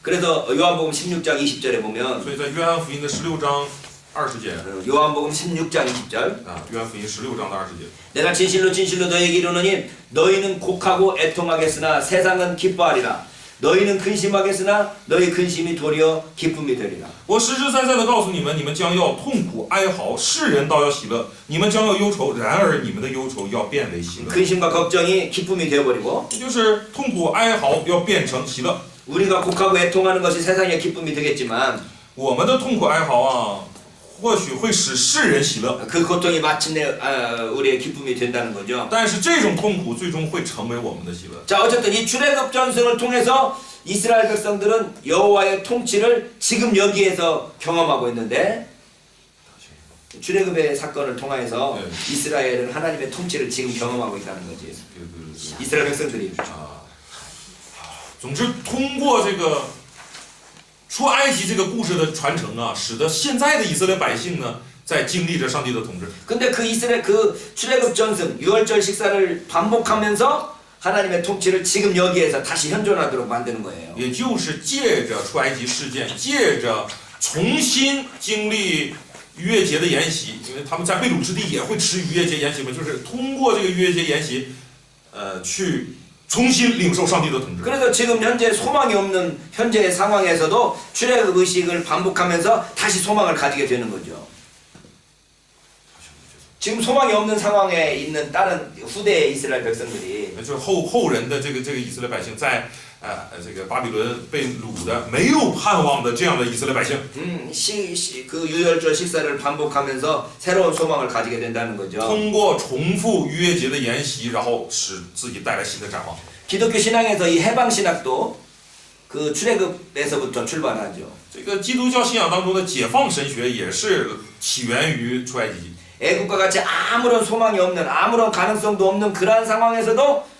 그래서 요한복음 16장 20절에 보면 所以在约翰福音的16章20节， 요한복음 16장 20절 约翰福音16章的20节， 내가 진실로 진실로 너에게 이르노니 너희는 곡하고 애통하겠으나 세상은 기뻐하리라. 너희는 근심하겠으나 너희 근심이 도리어 기쁨이 되리라. 我实实在在的告诉你们，你们将要痛苦哀嚎，世人倒要喜乐；你们将要忧愁，然而你们的忧愁要变为喜乐。 근심과 걱정이 기쁨이 되어버리고 就是痛苦哀嚎要变成喜乐。 우리가 곡하고 애통하는 것이 세상의 기쁨이 되겠지만 我们的痛苦哀嚎啊，或许会使世人喜乐， 그 고통이 마침내 우리의 기쁨이 된다는 거죠. 但是这种痛苦最终会成为我们的喜乐。 자 어쨌든 이 출애굽 전승을 통해서 이스라엘 백성들은 여호와의 통치를 지금 여기에서 경험하고 있는데 출애굽의 사건을 통해서 네. 이스라엘은 하나님의 통치를 지금 경험하고 있다는 거지. 이스라엘 백성들이. 总之，通过这个出埃及这个故事的传承啊，使得现在的以色列百姓呢，在经历着上帝的统治。 근데 그 이스라엘 그 출애굽 전승 유월절 식사를 반복하면서 하나님의 통치를 지금 여기에서 다시 현존하도록 만드는 거예요. 也就是借着出埃及事件，借着重新经历逾越节的筵席，因为他们在被掳之地也会吃逾越节筵席嘛，就是通过这个逾越节筵席，去重新领受上帝的统治。 그래서 지금 현재 소망이 없는 현재의 상황에서도 출애굽 의식을 반복하면서 다시 소망을 가지게 되는 거죠. 지금 소망이 없는 상황에 있는 다른 후대의 이스라엘 백성들이 就是后人的这个以色列百姓在这个巴比伦被掳的没有盼望的这样的以色列百姓， 그 유월절 식사를 반복하면서 새로운 소망을 가지게 된다는 거죠. 通过重复逾越节的筵席，然后使自己带来新的展望。 기독교 신앙에서 이 해방 신학도 그 출애굽에서부터 출발하죠. 这个基督教信仰当中的解放神学也是起源于出埃及。 애국과 같이 아무런 소망이 없는 아무런 가능성도 없는 그러한 상황에서도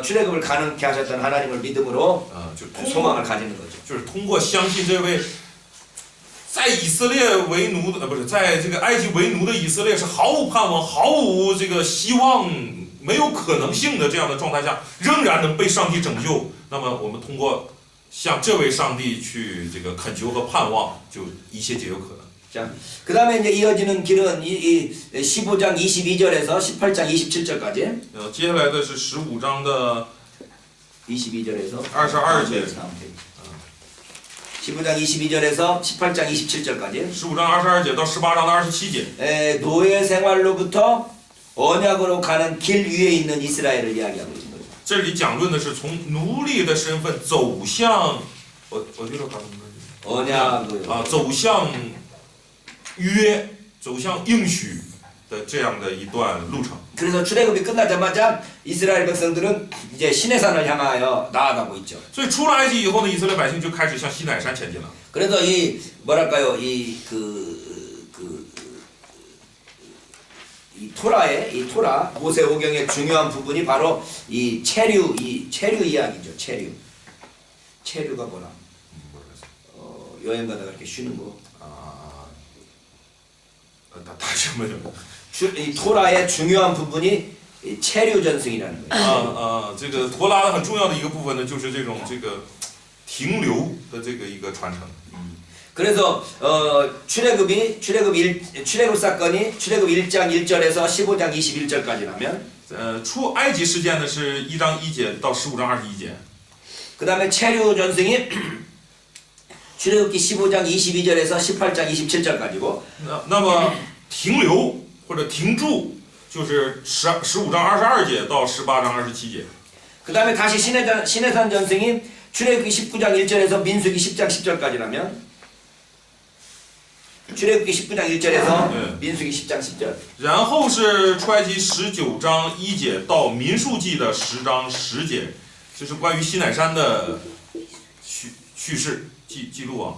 출애굽을 가능케 하셨던 하나님을 믿음으로 就 소망을 가지는 거죠. 就是通过相信这位在以色列为奴的不是在这个埃及为奴的以色列是毫无盼望、毫无这个希望没有可能性的这样的状态下，仍然能被上帝拯救，那么我们通过向这位上帝去这个恳求和盼望，就一切皆有可能。 자, 그 다음에 이제 이어지는 길은 이 15장 22절에서 18장 27절까지. 接下来的是15章的 22절에서 22절. 15장 22절에서 18장 27절까지. 15장 22节到18章的27节。 노예 생활로부터 언약으로 가는 길 위에 있는 이스라엘을 이야기하고 있는 거죠. 这里讲论的是从奴隶的身份走向언약으로 走向约，走向应许的这样的一段路程。 그래서 출애굽이 끝나자마자 이스라엘 백성들은 이제 시내산을 향하여 나아가고 있죠. 所以出了埃及以后呢，以色列百姓就开始向西乃山前进了。 그래서 이 뭐랄까요 이 토라 모세오경의 중요한 부분이 바로 이 체류 이야기죠. 체류가 뭐라? 여행 가다가 이렇게 쉬는 거. 大家没有。 이 토라의 중요한 부분이 이 체류 전승이라는 거예요. 这个陀拉的很重要的一个部分呢，就是这个停留的这个一个传承。 그래서 출애굽 사건이 출애굽 1장 1절에서 15장 21절까지라면 出埃及事件呢是1章1节到15章21节。 그 다음에 체류 전승이 출애굽기 15장 22절에서 18장 27절까지고 那么停留或者停住就是15章22节到18章27节。 그 다음에 다시 시내산 전승이 출애굽기 19장 1절에서 민수기 10장 10절까지라면 출애굽기 19장 1절에서 민수기 10장 10절. 然后是出埃及19章1节到民数记的10章10节，这是关于西乃山的叙事记录啊。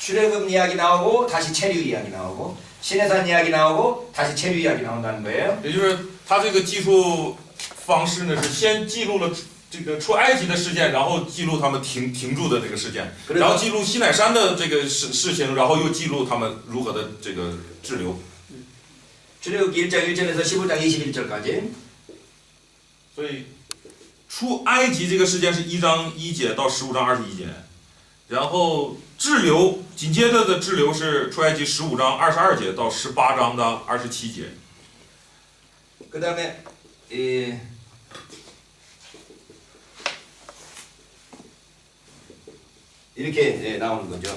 출애굽 이야기 나오고 다시 체류 이야기 나오고 시내산 이야기 나오고 다시 체류 이야기 나온다는 거예요. 也就是他这个记述方式呢，是先记录了这个出埃及的事件，然后记录他们停住的这个事件，然后记录西乃山的这个事情，然后又记录他们如何的这个滞留。 출애굽기 1장 1절에서 15장 21절까지. 所以出埃及这个事件是1章1节到15章21节，然后滞留紧接着的滞留是出埃及15章22节到18章的27节。 그다음에 이렇게 나오는 거죠.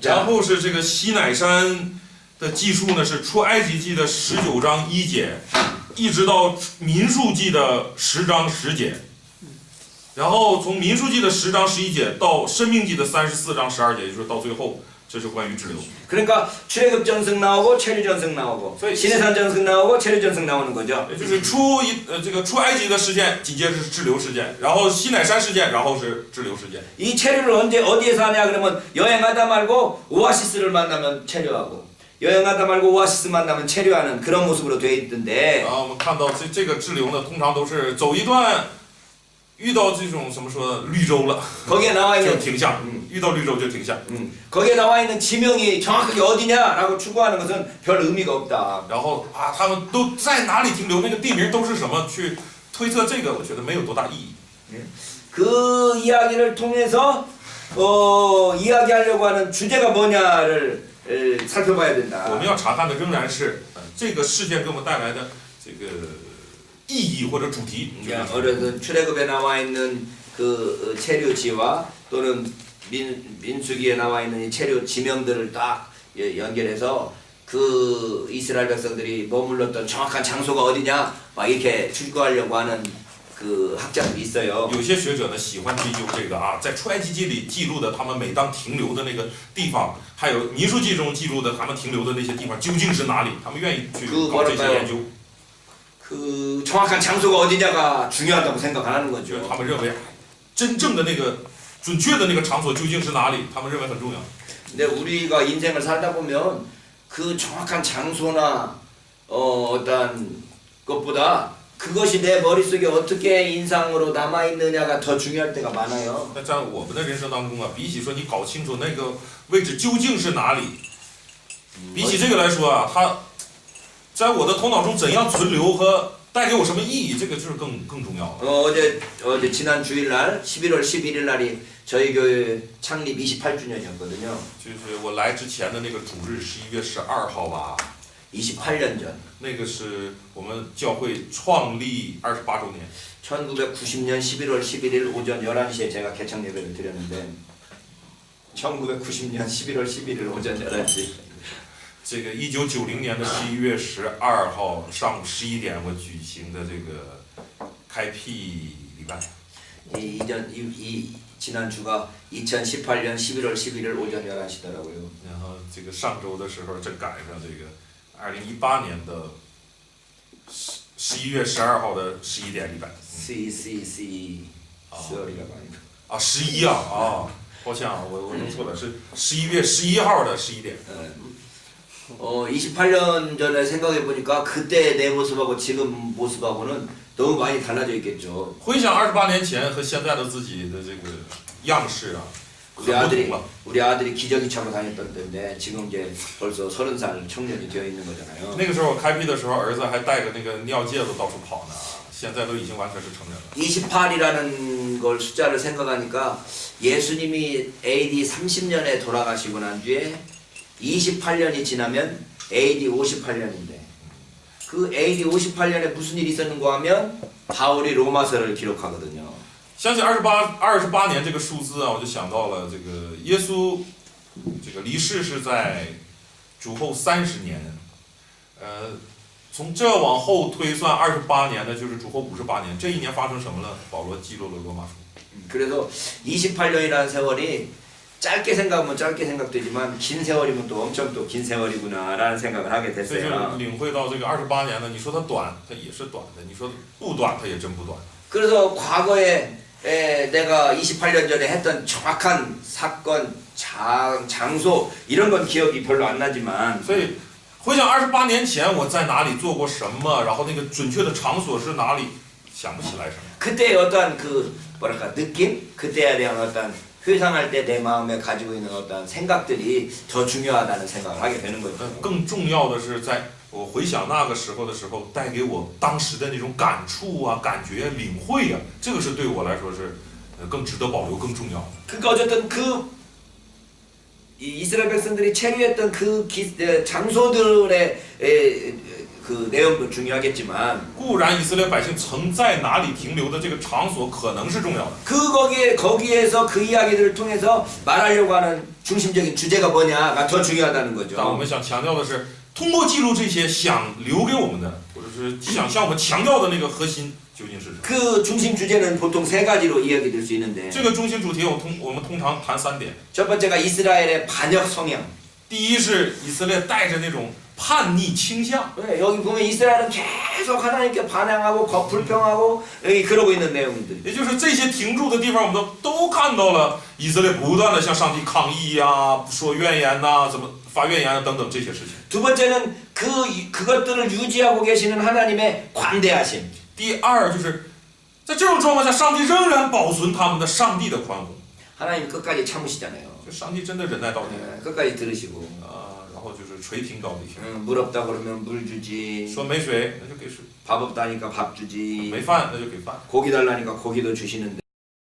然后是这个西乃山的记述呢，是出埃及记的19章1节，一直到民数记的10章10节，然后从民数记的10章11节到申命记的34章12节，也就是到最后，这是关于滞留。 그러니까 출애굽 전승 나오고 체류 전승 나오고 시내산 전승 나오고 체류 전승 나오는 거죠. 也就是这个出埃及的事件，紧接着是滞留事件，然后西乃山事件，然后是滞留事件。 이 체류를 어디에서 하냐 그러면 여행하다 말고 오아시스를 만나면 체류하고 여행하다 말고 오아시스 만나면 체류하는 그런 모습으로 되어 있던데. 然后我们看到这个滞留呢，通常都是走一段，遇到这种怎么说绿洲了， 거기에 나와 就 있는 停下，遇到绿洲就停下。 거기에 나와 있는 지명이 정확하게 어디냐라고 추구하는 것은 별 의미가 없다. 然后他们都在哪里停留，那个地名都是什么，去推测这个，我觉得没有多大意义。 그 이야기를 통해서 이야기하려고 하는 주제가 뭐냐를 살펴봐야 我 된다. 们要查看的仍然是这个事件给我们带来的这个意义或者主题。 어쨌든 출애굽에 나와 있는 그 체류지와 또는 민수기에 나와 있는 이 체류 지명들을 딱 연결해서 그 이스라엘 백성들이 머물렀던 정확한 장소가 어디냐 막 이렇게 추구하려고 하는 그 학자들이 있어요. 有些学者呢喜欢追究这个在出埃及记里记录的他们每当停留的那个地方，还有民数记中记录的他们停留的那些地方究竟是哪里？他们愿意去搞这些研究。 그 정확한 장소가 어디냐가 중요하다고 생각하는 就是 거죠. 他们认为真正的那个准确的那个场所究竟是哪里？他们认为很重要。 근데 우리가 인생을 살다 보면 그 정확한 장소나 어떤 것보다 그것이 내 머릿속에 어떻게 인상으로 남아있느냐가 더 중요할 때가 많아요. 那在我们的人生当中啊，比起说你搞清楚那个位置究竟是哪里，比起这个来说啊，它在我的头脑中怎样存留和带给我什么意义，这个就是更重要的。 어제 지난 주일날 11월 11일 날이 저희 교회 창립 28주년이었거든요. 就是我来之前的那个主日，11月12号吧， 28년 전. 那个是我们教会创立28周年。 1990년 11월 11일 오전 11시에 제가 개창 예배를 드렸는데 1990년 11월 11일 오전 11시 这个1990年的11月12号上午11点，我举行的这个开辟礼拜。 지난 주가 2018년 11월 11일 오전 11시더라고요. 然后这个上周的时候正赶上这个2018年的11月12号的11点礼拜。 C 10월이라고 하니까. 啊，11啊，抱歉啊，我弄错了，是11月11号的11点。 28년 전에 생각해 보니까 그때 내 모습하고 지금 모습하고는 너무 많이 달라져 있겠죠. 回想28年前和现在的自己的这个样式啊，很 우리 아들이 기저귀 차고 다녔던 때인데 지금 이제 벌써 30살 청년이 되어 있는 거잖아요. 那个时候开辟的时候，儿子还带着那个尿介子到处跑呢，现在都已经完全是成人了。 28이라는 걸 숫자를 생각하니까 예수님이 AD 30년에 돌아가시고 난 뒤에 28년이 지나면 AD 58년인데 그 AD 58년에 무슨 일이 있었는가 하면 바울이 로마서를 기록하거든요. 相信28年这个数字啊，我就想到了这个耶稣这个离世是在主后30年，从这往后推算28年呢，就是主后58年。这一年发生什么了？保罗记录了罗马书。 그래서 28년이라는 세월이 짧게 생각하면 짧게 생각되지만 긴 세월이면 또 엄청 또 긴 세월이구나라는 생각을 하게 所以就 됐어요. 领会到这个28年呢，你说它短，它也是短的；你说不短，它也真不短。 그래서 과거에 내가 28년 전에 했던 정확한 사건, 장소 이런 건 기억이 별로 안 나지만 所以回想28年前我在哪里做过什么，然后那个准确的场所是哪里，想不起来什么。 그때의 어떠한 그 뭐랄까 느낌, 그때에 대한 어떤 회상할 때 내 마음에 가지고 있는 어떤 생각들이 더 중요하다는 생각을 하게 되는 거죠. 更重要的是，在我回想那个时候的时候，带给我当时的那种感触啊、感觉、领会啊，这个是对我来说是更值得保留、更重要的。 그러니까 어쨌든 이 이스라엘 백성들이 체류했던 장소들의 그 내용도 중요하겠지만 固然以色列百姓曾在哪里停留的这个场所可能是重要的， 거기에서 그 이야기들을 통해서 말하려고 하는 중심적인 주제가 뭐냐가 더 중요하다는 但我 거죠. 们想强调的是，通过记录这些想留给我们的，或者是想向我们强调的那个核心究竟是什么？ 그 중심 주제는 보통 세 가지로 이야기될 수 있는데 这个中心主题我们通常谈3点。 첫 번째가 이스라엘의 반역 성향. 第一是以色列带着那种叛逆倾向。 네, 여기 보면 이스라엘은 계속 하나님께 반항하고 불평하고 여기 그러고 있는 내용들. 也就是这些停住的地方，我们都看到了以色列不断的向上帝抗议呀、说怨言呐、怎么发怨言啊等等这些事情。 두 번째는 그것들을 유지하고 계시는 하나님의 관대하심. 第二就是在这种状况下，上帝仍然保存他们的上帝的宽宏， 하나님 끝까지 참으시잖아요. 就上帝真的忍耐到底 끝까지 들으시고. 然后就是垂听到底。 물 없다 그러면 물 주지. 说没水那就给水， 밥 없다니까 밥 주지. 没饭那就给饭。 고기 달라니까 고기도 주시는데